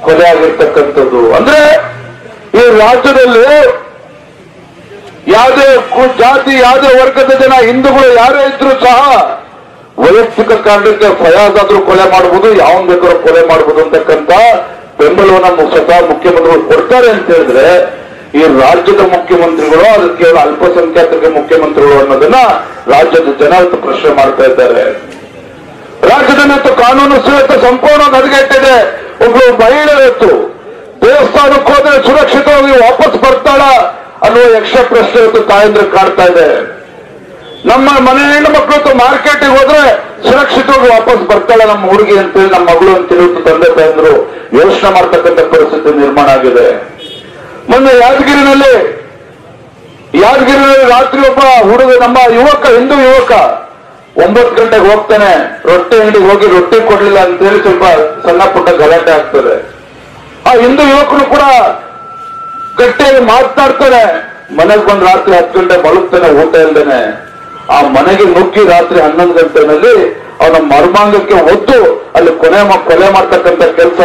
ಕೊಲೆ ಆಗಿರ್ತಕ್ಕಂಥದ್ದು. ಅಂದ್ರೆ ಈ ರಾಜ್ಯದಲ್ಲಿ ಯಾವುದೇ ಜಾತಿ ಯಾವುದೇ ವರ್ಗದ ಜನ ಹಿಂದೂಗಳು ಯಾರೇ ಇದ್ರು ಸಹ ವೈಯಕ್ತಿಕ ಕಾರಣಕ್ಕೆ ಫಯಾಜ್ ಆದ್ರೂ ಕೊಲೆ ಮಾಡಬಹುದು, ಯಾವನ್ ಬೇಕಾದ್ರೂ ಕೊಲೆ ಮಾಡಬಹುದು ಅಂತಕ್ಕಂಥ ಬೆಂಬಲವನ್ನು ಸ್ವತಃ ಮುಖ್ಯಮಂತ್ರಿಗಳು ಕೊಡ್ತಾರೆ ಅಂತ ಹೇಳಿದ್ರೆ ಈ ರಾಜ್ಯದ ಮುಖ್ಯಮಂತ್ರಿಗಳು ಅದು ಕೇವಲ ಅಲ್ಪಸಂಖ್ಯಾತರಿಗೆ ಮುಖ್ಯಮಂತ್ರಿಗಳು ಅನ್ನೋದನ್ನ ರಾಜ್ಯದ ಜನ ಇವತ್ತು ಪ್ರಶ್ನೆ ಮಾಡ್ತಾ ಇದ್ದಾರೆ. ರಾಜ್ಯದಲ್ಲಂತೂ ಕಾನೂನು ಸುವ್ಯವಸ್ಥೆ ಸಂಪೂರ್ಣವಾಗಿ ಹದಗೆಟ್ಟಿದೆ. ಒಬ್ಳು ಮಹಿಳೆ ಇವತ್ತು ದೇವಸ್ಥಾನಕ್ಕೆ ಹೋದ್ರೆ ಸುರಕ್ಷಿತವಾಗಿ ವಾಪಸ್ ಬರ್ತಾಳ ಅನ್ನುವ ಯಕ್ಷ ಪ್ರಶ್ನೆ ಇವತ್ತು ತಾಯಂದ್ರ ಕಾಡ್ತಾ ಇದೆ. ನಮ್ಮ ಮನೆ ಹೆಣ್ಣು ಮಕ್ಕಳು ಮಾರ್ಕೆಟಿಗೆ ಹೋದ್ರೆ ಸುರಕ್ಷಿತವಾಗಿ ವಾಪಸ್ ಬರ್ತಾಳ ನಮ್ಮ ಹುಡುಗಿ ಅಂತೇಳಿ ನಮ್ಮ ಮಗಳು ಅಂತ ಇವತ್ತು ತಂದೆ ತಾಯಂದ್ರು ಯೋಚನೆ ಮಾಡ್ತಕ್ಕಂಥ ಪರಿಸ್ಥಿತಿ ನಿರ್ಮಾಣ ಆಗಿದೆ. ಮೊನ್ನೆ ಯಾದಗಿರಿನಲ್ಲಿ ರಾತ್ರಿ ಒಬ್ಬ ಹುಡುಗ ನಮ್ಮ ಹಿಂದೂ ಯುವಕ 9 ಗಂಟೆಗೆ ಹೋಗ್ತಾನೆ, ರೊಟ್ಟಿ ಅಂಗಡಿಗೆ ಹೋಗಿ ರೊಟ್ಟಿ ಕೊಡ್ಲಿಲ್ಲ ಅಂತೇಳಿ ಸ್ವಲ್ಪ ಸಣ್ಣ ಪುಟ್ಟ ಗಲಾಟೆ ಆಗ್ತದೆ. ಆ ಹಿಂದೂ ಯುವಕರು ಕೂಡ ಗಟ್ಟಿಯಾಗಿ ಮಾತನಾಡ್ತಾನೆ, ಮನೆಗೆ ಬಂದು ರಾತ್ರಿ 10 ಗಂಟೆ ಮಲಗ್ತಾನೆ ಊಟ ಇಲ್ದೇನೆ. ಆ ಮನೆಗೆ ನುಗ್ಗಿ ರಾತ್ರಿ 11 ಗಂಟೆನಲ್ಲಿ ಅವನ ಮರ್ಮಾಂಗಕ್ಕೆ ಒದ್ದು ಅಲ್ಲಿ ಕೊಲೆ ಮಾಡ್ತಕ್ಕಂಥ ಕೆಲಸ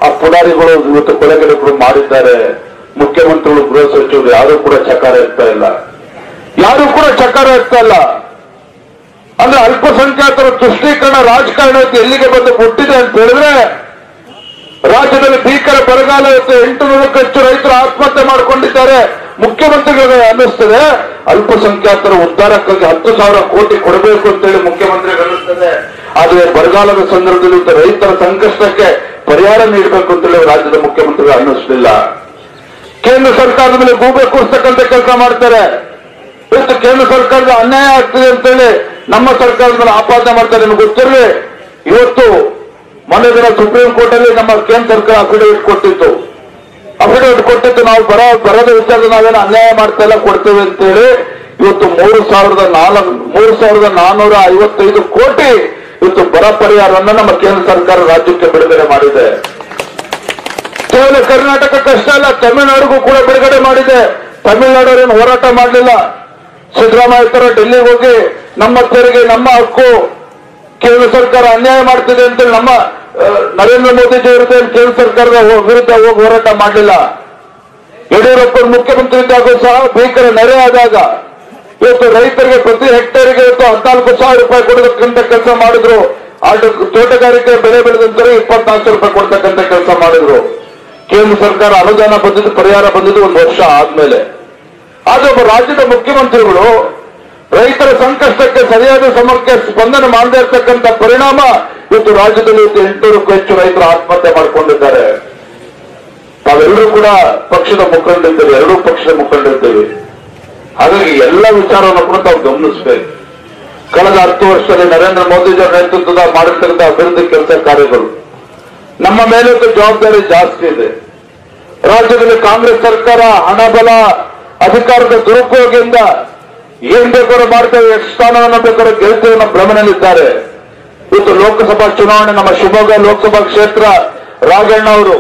ಆ ಪುಡಾರಿಗಳು ಇವತ್ತು ಕೊಲೆಗಡೆಗಳು ಮಾಡಿದ್ದಾರೆ. ಮುಖ್ಯಮಂತ್ರಿಗಳು ಗೃಹ ಸಚಿವರು ಯಾರು ಕೂಡ ಚಕಾರ ಇರ್ತಾ ಇಲ್ಲ. ಅಂದ್ರೆ ಅಲ್ಪಸಂಖ್ಯಾತರ ತುಷ್ಟೀಕರಣ ರಾಜಕಾರಣ ಎಲ್ಲಿಗೆ ಬಂದು ಮುಟ್ಟಿದೆ ಅಂತ ಹೇಳಿದ್ರೆ ರಾಜ್ಯದಲ್ಲಿ ಭೀಕರ ಬರಗಾಲ ಇರುತ್ತೆ. 800ಕ್ಕೂ ಹೆಚ್ಚು ರೈತರು ಆತ್ಮಹತ್ಯೆ ಮಾಡಿಕೊಂಡಿದ್ದಾರೆ. ಮುಖ್ಯಮಂತ್ರಿಗಳಿಗೆ ಅನ್ನಿಸ್ತದೆ ಅಲ್ಪಸಂಖ್ಯಾತರ ಉದ್ಧಾರಕ್ಕಾಗಿ 10,000 ಕೋಟಿ ಕೊಡಬೇಕು ಅಂತೇಳಿ ಮುಖ್ಯಮಂತ್ರಿಗೆ ಅನ್ನಿಸ್ತದೆ. ಆದರೆ ಬರಗಾಲದ ಸಂದರ್ಭದಲ್ಲಿ ರೈತರ ಸಂಕಷ್ಟಕ್ಕೆ ಪರಿಹಾರ ನೀಡಬೇಕು ಅಂತೇಳಿ ರಾಜ್ಯದ ಮುಖ್ಯಮಂತ್ರಿಗಳು ಅನ್ನಿಸಲಿಲ್ಲ. ಕೇಂದ್ರ ಸರ್ಕಾರದ ಮೇಲೆ ಗೂಬೆ ಕೂರಿಸ್ತಕ್ಕಂಥ ಕೆಲಸ ಮಾಡ್ತಾರೆ. ಇವತ್ತು ಕೇಂದ್ರ ಸರ್ಕಾರದ ಅನ್ಯಾಯ ಆಗ್ತಿದೆ ಅಂತೇಳಿ ನಮ್ಮ ಸರ್ಕಾರದ ಮೇಲೆ ಆಪಾದನೆ ಮಾಡ್ತಾರೆ. ನಿಮ್ಗೆ ಗೊತ್ತಿರಲಿ, ಇವತ್ತು ಮೊನ್ನೆ ದಿನ ಸುಪ್ರೀಂ ಕೋರ್ಟ್ ಅಲ್ಲಿ ನಮ್ಮ ಕೇಂದ್ರ ಸರ್ಕಾರ ಅಫಿಡವಿಟ್ ಕೊಟ್ಟಿತ್ತು. ನಾವು ಬರೋದ ವಿಚಾರದ ನಾವೇನು ಅನ್ಯಾಯ ಮಾಡ್ತಾ ಇಲ್ಲ, ಕೊಡ್ತೇವೆ ಅಂತೇಳಿ ಇವತ್ತು 3,455 ಕೋಟಿ ಇವತ್ತು ಬರ ಪರಿಹಾರವನ್ನು ನಮ್ಮ ಕೇಂದ್ರ ಸರ್ಕಾರ ರಾಜ್ಯಕ್ಕೆ ಬಿಡುಗಡೆ ಮಾಡಿದೆ. ಕೇವಲ ಕರ್ನಾಟಕಕ್ಕಷ್ಟೇ ಅಲ್ಲ, ತಮಿಳುನಾಡಿಗೂ ಕೂಡ ಬಿಡುಗಡೆ ಮಾಡಿದೆ. ತಮಿಳುನಾಡವರೇನು ಹೋರಾಟ ಮಾಡಲಿಲ್ಲ. ಸಿದ್ದರಾಮಯ್ಯ ತರ ಡೆಲ್ಲಿಗೆ ಹೋಗಿ ನಮ್ಮ ತೆರಿಗೆ ನಮ್ಮ ಹಕ್ಕು ಕೇಂದ್ರ ಸರ್ಕಾರ ಅನ್ಯಾಯ ಮಾಡ್ತಿದೆ ಅಂತೇಳಿ ನಮ್ಮ ನರೇಂದ್ರ ಮೋದಿಜಿ ವಿರುದ್ಧ ಕೇಂದ್ರ ಸರ್ಕಾರದ ವಿರುದ್ಧ ಹೋಗಿ ಹೋರಾಟ ಮಾಡಲಿಲ್ಲ. ಯಡಿಯೂರಪ್ಪ ಮುಖ್ಯಮಂತ್ರಿ ಇದ್ದಾಗ ಸಹ ಭೀಕರ ನೆರೆ ಆದಾಗ ಇವತ್ತು ರೈತರಿಗೆ ಪ್ರತಿ ಹೆಕ್ಟೇರಿಗೆ ಇವತ್ತು 14,000 ರೂಪಾಯಿ ಕೊಡತಕ್ಕಂಥ ಕೆಲಸ ಮಾಡಿದ್ರು. ತೋಟಗಾರಿಕೆ ಬೆಳೆ ಬೆಳೆದಂತರೆ 24,000 ರೂಪಾಯಿ ಕೊಡ್ತಕ್ಕಂಥ ಕೆಲಸ ಮಾಡಿದ್ರು. ಕೇಂದ್ರ ಸರ್ಕಾರ ಅನುದಾನ ಬಂದಿದ್ದು ಪರಿಹಾರ ಬಂದಿದ್ದು 1 ವರ್ಷ ಆದ್ಮೇಲೆ. ಆದ್ರೆ ಒಬ್ಬ ರಾಜ್ಯದ ಮುಖ್ಯಮಂತ್ರಿಗಳು ರೈತರ ಸಂಕಷ್ಟಕ್ಕೆ ಸರಿಯಾದ ಸಮಯಕ್ಕೆ ಸ್ಪಂದನೆ ಮಾಡದೇ ಇರತಕ್ಕಂಥ ಪರಿಣಾಮ ಇವತ್ತು ರಾಜ್ಯದಲ್ಲಿ 800ಕ್ಕೂ ಹೆಚ್ಚು ರೈತರು ಆತ್ಮಹತ್ಯೆ ಮಾಡಿಕೊಂಡಿದ್ದಾರೆ. ತಾವೆಲ್ಲರೂ ಕೂಡ ಪಕ್ಷದ ಮುಖಂಡರಿದ್ದೇವೆ, ಎರಡೂ ಪಕ್ಷದ ಮುಖಂಡರಿದ್ದೇವೆ. ಹಾಗಾಗಿ ಎಲ್ಲ ವಿಚಾರವನ್ನು ಕೂಡ ತಾವು ಗಮನಿಸಬೇಕು. ಕಳೆದ 10 ವರ್ಷದಲ್ಲಿ ನರೇಂದ್ರ ಮೋದಿಜಿಯವರ ನೇತೃತ್ವದ ಮಾಡಿರ್ತಕ್ಕಂಥ ಅಭಿವೃದ್ಧಿ ಕೆಲಸ ಕಾರ್ಯಗಳು ನಮ್ಮ ಮೇಲೆ ಜವಾಬ್ದಾರಿ ಜಾಸ್ತಿ ಇದೆ. ರಾಜ್ಯದಲ್ಲಿ ಕಾಂಗ್ರೆಸ್ ಸರ್ಕಾರ ಹಣ ಬಲ ಅಧಿಕಾರದ ದುರುಪಯೋಗದಿಂದ ಏನ್ ಬೇಕಾದ್ರೂ ಮಾಡ್ತೇವೆ, ಎಷ್ಟು ಸ್ಥಾನವನ್ನು ಬೇಕಾದ್ರೂ ಗೆಲ್ತೇವೆ ನಮ್ಮ ಭ್ರಮಣಲ್ಲಿದ್ದಾರೆ. ಇವತ್ತು ಲೋಕಸಭಾ ಚುನಾವಣೆ ನಮ್ಮ ಶಿವಮೊಗ್ಗ ಲೋಕಸಭಾ ಕ್ಷೇತ್ರ ರಾಘಣ್ಣ ಅವರು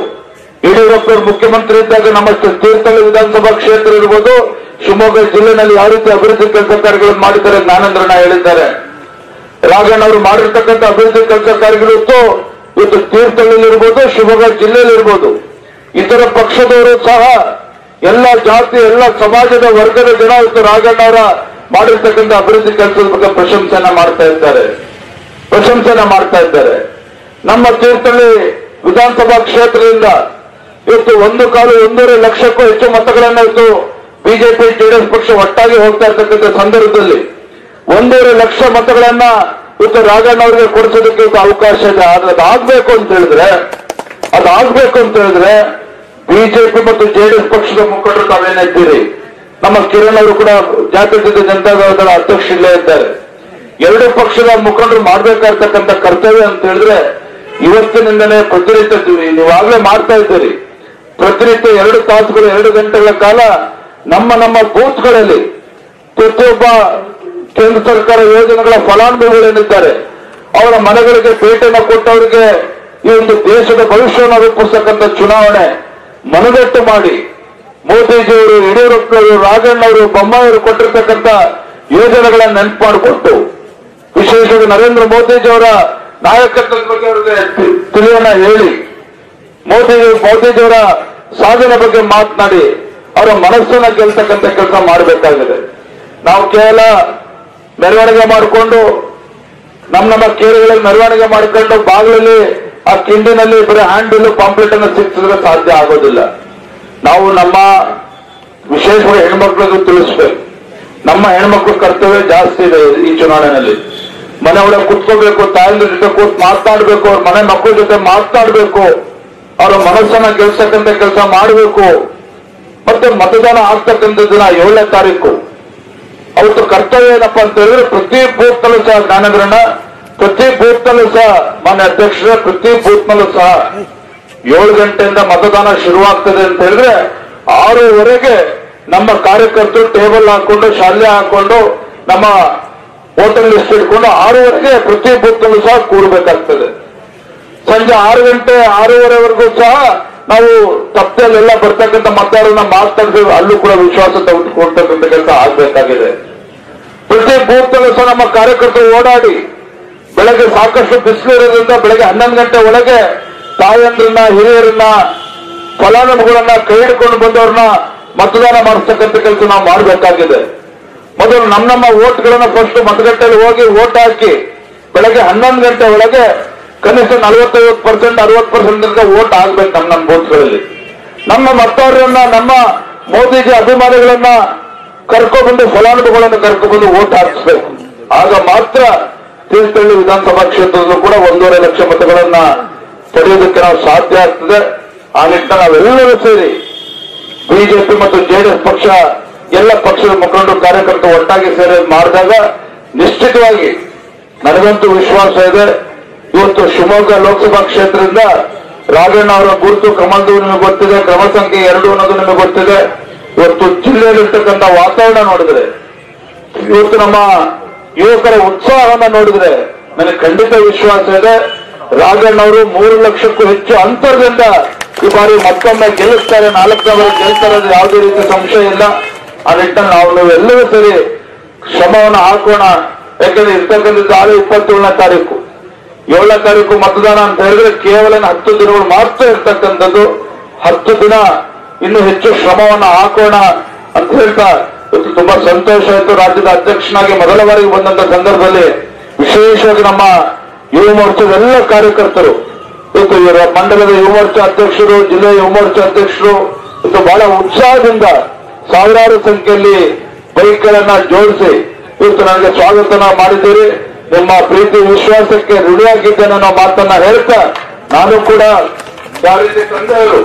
ಯಡಿಯೂರಪ್ಪ ಮುಖ್ಯಮಂತ್ರಿ ಇದ್ದಾಗ ನಮ್ಮ ತೀರ್ಥಹಳ್ಳಿ ವಿಧಾನಸಭಾ ಕ್ಷೇತ್ರ ಇರ್ಬೋದು, ಶಿವಮೊಗ್ಗ ಜಿಲ್ಲೆನಲ್ಲಿ ಯಾವ ರೀತಿ ಅಭಿವೃದ್ಧಿ ಕೆಲಸ ಕಾರ್ಯಗಳನ್ನು ಮಾಡಿದ್ದಾರೆ ಜ್ಞಾನೇಂದ್ರಣ್ಣ ಹೇಳಿದ್ದಾರೆ. ರಾಘಣ್ಣ ಅವರು ಮಾಡಿರ್ತಕ್ಕಂಥ ಅಭಿವೃದ್ಧಿ ಕೆಲಸ ಕಾರ್ಯಗಳು ಇವತ್ತು ತೀರ್ಥಹಳ್ಳಿಯಲ್ಲಿ ಇರ್ಬೋದು, ಶಿವಮೊಗ್ಗ ಜಿಲ್ಲೆಯಲ್ಲಿ ಇರ್ಬೋದು, ಇತರ ಪಕ್ಷದವರು ಸಹ ಎಲ್ಲ ಜಾತಿ ಎಲ್ಲ ಸಮಾಜದ ವರ್ಗದ ಜನ ಇವತ್ತು ರಾಘಣ್ಣ ಅವರ ಮಾಡಿರ್ತಕ್ಕಂಥ ಅಭಿವೃದ್ಧಿ ಕೆಲಸದ ಬಗ್ಗೆ ಪ್ರಶಂಸೆಯನ್ನ ಮಾಡ್ತಾ ಇದ್ದಾರೆ. ನಮ್ಮ ತೀರ್ಥಹಳ್ಳಿ ವಿಧಾನಸಭಾ ಕ್ಷೇತ್ರದಿಂದ ಇವತ್ತು 1.25 ಲಕ್ಷಕ್ಕೂ ಹೆಚ್ಚು ಮತಗಳನ್ನ ಇವತ್ತು ಬಿಜೆಪಿ ಜೆಡಿಎಸ್ ಪಕ್ಷ ಒಟ್ಟಾಗಿ ಹೋಗ್ತಾ ಇರ್ತಕ್ಕಂಥ ಸಂದರ್ಭದಲ್ಲಿ 1.5 ಲಕ್ಷ ಮತಗಳನ್ನ ಇವತ್ತು ರಾಘಣ್ಣ ಅವರಿಗೆ ಕೊಡಿಸೋದಕ್ಕೆ ಇವತ್ತು ಅವಕಾಶ ಇದೆ. ಆದ್ರೆ ಅದಾಗಬೇಕು ಅಂತ ಹೇಳಿದ್ರೆ ಬಿಜೆಪಿ ಮತ್ತು ಜೆಡಿಎಸ್ ಪಕ್ಷದ ಮುಖಂಡರು ತಾವೇನಿದ್ದೀರಿ, ನಮ್ಮ ಕಿರಣ್ ಅವರು ಕೂಡ ಜಾತ್ಯತೀತ ಜನತಾದಳದ ಅಧ್ಯಕ್ಷ ಇಲ್ಲೇ ಇದ್ದಾರೆ. ಎರಡು ಪಕ್ಷದ ಮುಖಂಡರು ಮಾಡಬೇಕಾಗಿರ್ತಕ್ಕಂಥ ಕರ್ತವ್ಯ ಅಂತ ಹೇಳಿದ್ರೆ ಇವತ್ತಿನಿಂದಲೇ ಪ್ರತಿನಿತ್ಯ ನೀವಾಗಲೇ ಮಾಡ್ತಾ ಇದ್ದೀರಿ. ಪ್ರತಿನಿತ್ಯ 2 ತಾಸುಗಳು 2 ಗಂಟೆಗಳ ಕಾಲ ನಮ್ಮ ಬೂತ್ಗಳಲ್ಲಿ ಪ್ರತಿಯೊಬ್ಬ ಕೇಂದ್ರ ಸರ್ಕಾರ ಯೋಜನೆಗಳ ಫಲಾನುಭವಿಗಳೇನಿದ್ದಾರೆ ಅವರ ಮನೆಗಳಿಗೆ ಭೇಟಿಯನ್ನು ಕೊಟ್ಟವರಿಗೆ ಈ ಒಂದು ದೇಶದ ಭವಿಷ್ಯವನ್ನು ರೂಪಿಸತಕ್ಕಂಥ ಚುನಾವಣೆ ಮನದಟ್ಟು ಮಾಡಿ ಮೋದಿಜಿಯವರು, ಯಡಿಯೂರಪ್ಪನವರು, ರಾಜಣ್ಣವರು, ಬೊಮ್ಮಾಯಿಯವರು ಕೊಟ್ಟಿರ್ತಕ್ಕಂಥ ಯೋಜನೆಗಳನ್ನ ನೆನಪು ಮಾಡಿಕೊಟ್ಟು, ವಿಶೇಷವಾಗಿ ನರೇಂದ್ರ ಮೋದಿಜಿಯವರ ನಾಯಕತ್ವದ ಬಗ್ಗೆ ಅವರಿಗೆ ತಿಳಿಯನ್ನ ಹೇಳಿ, ಮೋದಿಜಿಯವರ ಸಾಧನೆ ಬಗ್ಗೆ ಮಾತನಾಡಿ ಅವರ ಮನಸ್ಸನ್ನ ಗೆಲ್ತಕ್ಕಂಥ ಕೆಲಸ ಮಾಡಬೇಕಾಗಿದೆ. ನಾವು ಕೇವಲ ಮೆರವಣಿಗೆ ಮಾಡಿಕೊಂಡು ನಮ್ಮ ಕೇರಿಗಳಲ್ಲಿ ಮೆರವಣಿಗೆ ಮಾಡಿಕೊಂಡು ಬಾಗಿಲಲ್ಲಿ ಆ ಕಿಂಡಿನಲ್ಲಿ ಬರೀ ಹ್ಯಾಂಡಲ್ ಪಾಂಪ್ಲೆಟ್ ಅನ್ನು ಸಿಕ್ಕಿದ್ರೆ ಸಾಧ್ಯ ಆಗೋದಿಲ್ಲ. ನಾವು ನಮ್ಮ ವಿಶೇಷವಾಗಿ ಹೆಣ್ಮಕ್ಳಿಗೂ ತಿಳಿಸ್ಬೇಕು. ನಮ್ಮ ಹೆಣ್ಮಕ್ಳ ಕರ್ತವ್ಯ ಜಾಸ್ತಿ ಇದೆ ಈ ಚುನಾವಣೆಯಲ್ಲಿ. ಮನೆ ಒಳಗೆ ಕುತ್ಕೋಬೇಕು, ತಾಯಿಯ ಜೊತೆ ಕೂತ್ ಮಾತನಾಡ್ಬೇಕು, ಅವ್ರ ಮನೆ ಮಕ್ಕಳ ಜೊತೆ ಮಾತನಾಡ್ಬೇಕು, ಅವರ ಮನಸ್ಸನ್ನ ಗೆಲ್ಸಕ್ಕಂತ ಕೆಲಸ ಮಾಡಬೇಕು. ಮತ್ತೆ ಮತದಾನ ಆಗ್ತಕ್ಕಂಥ ದಿನ 7ನೇ ತಾರೀಕು ಅವತ್ತು ಕರ್ತವ್ಯ ಏನಪ್ಪಾ ಅಂತ ಹೇಳಿದ್ರೆ ಪ್ರತಿ ಬೂತ್ ನಲ್ಲೂ ಸಹ ಜ್ಞಾನೇಂದ್ರಣ್ಣ, ಪ್ರತಿ ಬೂತ್ ನಲ್ಲೂ ಸಹ ಮಾನ್ಯ ಅಧ್ಯಕ್ಷರ, ಪ್ರತಿ ಬೂತ್ ನಲ್ಲೂ ಸಹ 7 ಗಂಟೆಯಿಂದ ಮತದಾನ ಶುರುವಾಗ್ತದೆ ಅಂತ ಹೇಳಿದ್ರೆ 6:30ಗೆ ನಮ್ಮ ಕಾರ್ಯಕರ್ತರು ಟೇಬಲ್ ಹಾಕೊಂಡು, ಶಾಲೆ ಹಾಕೊಂಡು, ನಮ್ಮ ವೋಟರ್ ಲಿಸ್ಟ್ ಇಟ್ಕೊಂಡು 6:30ಗೆ ಪ್ರತಿ ಬೂತ್ ನಲ್ಲೂ ಸಹ ಕೂಡಬೇಕಾಗ್ತದೆ. ಸಂಜೆ 6 ಗಂಟೆ 6:30ವರೆಗೂ ಸಹ ನಾವು ತಪ್ಪದಲ್ಲೆಲ್ಲ ಬರ್ತಕ್ಕಂಥ ಮತದಾರರನ್ನ ಮಾತಾಡ್ತೀವಿ, ಅಲ್ಲೂ ಕೂಡ ವಿಶ್ವಾಸ ತೆಗೆದುಕೊಳ್ತಕ್ಕಂಥ ಕೆಲಸ ಆಗ್ಬೇಕಾಗಿದೆ. ಪ್ರತಿ ಬೂತ್ ನಲ್ಲೂ ಸಹ ನಮ್ಮ ಕಾರ್ಯಕರ್ತರು ಓಡಾಡಿ, ಬೆಳಗ್ಗೆ ಸಾಕಷ್ಟು ಬಿಸಿಲು ಇರೋದ್ರಿಂದ ಬೆಳಗ್ಗೆ 11 ಗಂಟೆ ಒಳಗೆ ತಾಯಂದ್ರನ್ನ, ಹಿರಿಯರನ್ನ, ಫಲಾನುಭವಿಗಳನ್ನ ಕೈ ಹಿಡ್ಕೊಂಡು ಬಂದವ್ರನ್ನ ಮತದಾನ ಮಾಡಿಸ್ತಕ್ಕಂಥ ಕೆಲಸ ನಾವು ಮಾಡಬೇಕಾಗಿದೆ. ಮೊದಲು ನಮ್ಮ ವೋಟ್ಗಳನ್ನ ಫಸ್ಟ್ ಮತಗಟ್ಟೆಯಲ್ಲಿ ಹೋಗಿ ವೋಟ್ ಹಾಕಿ ಬೆಳಗ್ಗೆ 11 ಗಂಟೆ ಒಳಗೆ ಕನಿಷ್ಠ 45%, 60% ವೋಟ್ ಆಗ್ಬೇಕು ನಮ್ಮ ಬೂತ್ಗಳಲ್ಲಿ. ನಮ್ಮ ಮತದಾರರನ್ನ, ನಮ್ಮ ಮೋದಿಜಿ ಅಭಿಮಾನಿಗಳನ್ನ ಕರ್ಕೊಬಂದು, ಫಲಾನುಭವಿಗಳನ್ನ ಕರ್ಕೊಬಂದು ವೋಟ್ ಹಾಕಿಸ್ಬೇಕು. ಆಗ ಮಾತ್ರ ತೀರ್ಥಹಳ್ಳಿ ವಿಧಾನಸಭಾ ಕ್ಷೇತ್ರದಲ್ಲೂ ಕೂಡ 1.5 ಲಕ್ಷ ಮತಗಳನ್ನ ಪಡೆಯೋದಕ್ಕೆ ನಾವು ಸಾಧ್ಯ ಆಗ್ತದೆ. ಆ ನಿಟ್ಟಿನಲ್ಲಿ ನಾವೆಲ್ಲರೂ ಸೇರಿ ಬಿಜೆಪಿ ಮತ್ತು ಜೆಡಿಎಸ್ ಪಕ್ಷ, ಎಲ್ಲ ಪಕ್ಷದ ಮುಖಂಡರು, ಕಾರ್ಯಕರ್ತರು ಒಟ್ಟಾಗಿ ಸೇರಿ ಮಾಡಿದಾಗ ನಿಶ್ಚಿತವಾಗಿ ನನಗಂತೂ ವಿಶ್ವಾಸ ಇದೆ. ಇವತ್ತು ಶಿವಮೊಗ್ಗ ಲೋಕಸಭಾ ಕ್ಷೇತ್ರದಿಂದ ರಾಜಣ್ಣ ಅವರ ಗುರುತು ಕಮಲ್ದು ನಿಮಗೆ ಗೊತ್ತಿದೆ, ಕ್ರಮ ಸಂಖ್ಯೆ 2 ಅನ್ನೋದು ನಿಮಗೆ ಗೊತ್ತಿದೆ. ಇವತ್ತು ಜಿಲ್ಲೆಯಲ್ಲಿರ್ತಕ್ಕಂಥ ವಾತಾವರಣ ನೋಡಿದ್ರೆ, ಇವತ್ತು ನಮ್ಮ ಯುವಕರ ಉತ್ಸಾಹವನ್ನ ನೋಡಿದ್ರೆ ನನಗೆ ಖಂಡಿತ ವಿಶ್ವಾಸ ಇದೆ. ರಾಜಣ್ಣ ಅವರು 3 ಲಕ್ಷಕ್ಕೂ ಹೆಚ್ಚು ಅಂತರದಿಂದ ಈ ಬಾರಿ ಮತ್ತೊಮ್ಮೆ ಗೆಲ್ಲಿಸ್ತಾರೆ, 4ನೇ ಬಾರಿ ಗೆಲ್ತಾರೆ, ಅದು ಯಾವುದೇ ರೀತಿ ಸಂಶಯ ಇಲ್ಲ. ಆ ನಿಟ್ಟಿನಲ್ಲಿ ನಾವು ಎಲ್ಲರೂ ಸೇರಿ ಶ್ರಮವನ್ನು ಹಾಕೋಣ. ಯಾಕಂದ್ರೆ ಇರ್ತಕ್ಕಂಥ 27ನೇ ತಾರೀಕು 7ನೇ ತಾರೀಕು ಮತದಾನ ಅಂತ ಹೇಳಿದ್ರೆ ಕೇವಲ 10 ದಿನಗಳು ಮಾತ್ರ ಇರ್ತಕ್ಕಂಥದ್ದು. 10 ದಿನ ಇನ್ನು ಹೆಚ್ಚು ಶ್ರಮವನ್ನು ಹಾಕೋಣ ಅಂತ ಹೇಳ್ತಾ ಇವತ್ತು ತುಂಬಾ ಸಂತೋಷ ಆಯಿತು. ರಾಜ್ಯದ ಅಧ್ಯಕ್ಷನಾಗಿ ಮೊದಲ ಬಾರಿಗೆ ಬಂದಂತ ಸಂದರ್ಭದಲ್ಲಿ ವಿಶೇಷವಾಗಿ ನಮ್ಮ ಯುವ ಮೋರ್ಚಾದ ಎಲ್ಲ ಕಾರ್ಯಕರ್ತರು, ಇವತ್ತು ಇವರ ಮಂಡಲದ ಯುವ ಮೋರ್ಚಾ ಅಧ್ಯಕ್ಷರು, ಜಿಲ್ಲೆಯ ಯುವ ಮೋರ್ಚಾ ಅಧ್ಯಕ್ಷರು ಇವತ್ತು ಬಹಳ ಉತ್ಸಾಹದಿಂದ ಸಾವಿರಾರು ಸಂಖ್ಯೆಯಲ್ಲಿ ಬೈಕ್ಗಳನ್ನ ಜೋಡಿಸಿ ಇವತ್ತು ನನಗೆ ಸ್ವಾಗತನ ಮಾಡಿದ್ದೀರಿ. ನಿಮ್ಮ ಪ್ರೀತಿ ವಿಶ್ವಾಸಕ್ಕೆ ಋಣಿಯಾಗಿದ್ದೇನೆ ಅನ್ನೋ ಮಾತನ್ನ ಹೇಳ್ತಾ, ನಾನು ಕೂಡ ಯಾವ ರೀತಿ ತಂದೆಯವರು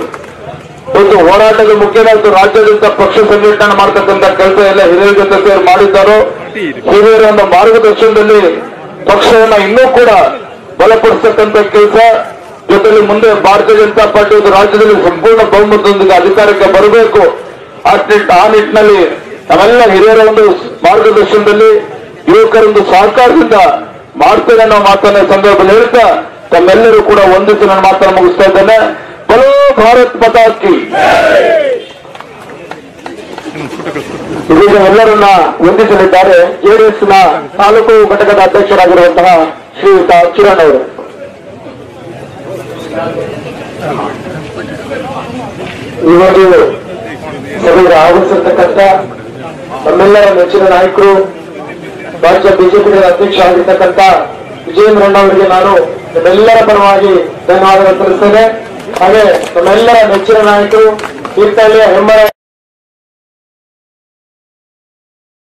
ಇವತ್ತು ಹೋರಾಟದ ಮುಖ್ಯನಾಯ್ತು ರಾಜ್ಯಾದ್ಯಂತ ಪಕ್ಷ ಸಂಘಟನೆ ಮಾಡತಕ್ಕಂಥ ಕೆಲಸ ಎಲ್ಲ ಹಿರಿಯರ ಜೊತೆ ಸೇರಿ ಮಾಡಿದ್ದಾರೋ, ಹಿರಿಯರ ಒಂದು ಮಾರ್ಗದರ್ಶನದಲ್ಲಿ ಪಕ್ಷವನ್ನ ಇನ್ನೂ ಕೂಡ ಬಲಪಡಿಸತಕ್ಕಂಥ ಕೆಲಸ ಜೊತೆಲಿ ಮುಂದೆ ಭಾರತೀಯ ಜನತಾ ಪಾರ್ಟಿ ರಾಜ್ಯದಲ್ಲಿ ಸಂಪೂರ್ಣ ಬಹುಮತದೊಂದಿಗೆ ಅಧಿಕಾರಕ್ಕೆ ಬರಬೇಕು. ಆ ನಿಟ್ಟಿನಲ್ಲಿ ನಾವೆಲ್ಲ ಹಿರಿಯರ ಒಂದು ಮಾರ್ಗದರ್ಶನದಲ್ಲಿ, ಯುವಕರೊಂದು ಸಹಕಾರದಿಂದ ಮಾಡ್ತೇನೆ ಅನ್ನೋ ಮಾತನ್ನ ಸಂದರ್ಭದಲ್ಲಿ ಹೇಳ್ತಾ ತಮ್ಮೆಲ್ಲರೂ ಕೂಡ ಒಂದಿಸಿ ನನ್ನ ಮಾತನ್ನು ಮುಗಿಸ್ತಾ ಇದ್ದೇನೆ. ಬಲೋ ಭಾರತ್ ಮಾತಾ ಕಿ. ಇದೀಗ ಎಲ್ಲರನ್ನ ವಂದಿಸಲಿದ್ದಾರೆ ಜೆಡಿಎಸ್ನ ತಾಲೂಕು ಘಟಕದ ಅಧ್ಯಕ್ಷರಾಗಿರುವಂತಹ ಶ್ರೀಯುತ ಕಿರಣ್ ಅವರು. ಇವತ್ತು ಸಭೆಗೆ ಆಗಮಿಸಿರ್ತಕ್ಕಂಥ ನಮ್ಮೆಲ್ಲರ ನೆಚ್ಚಿನ ನಾಯಕರು, ರಾಜ್ಯ ಬಿಜೆಪಿ ಅಧ್ಯಕ್ಷ ಆಗಿರ್ತಕ್ಕಂಥ ವಿಜಯೇಂದ್ರಣ್ಣ ಅವರಿಗೆ ನಾನು ನಮ್ಮೆಲ್ಲರ ಪರವಾಗಿ ಧನ್ಯವಾದಗಳು ತಿಳಿಸ್ತೇನೆ. ಹಾಗೆ ನಮ್ಮೆಲ್ಲರ ನೆಚ್ಚಿನ ನಾಯಕರು ತೀರ್ಥಹಳ್ಳಿಯ ಹೆಮ್ಮರ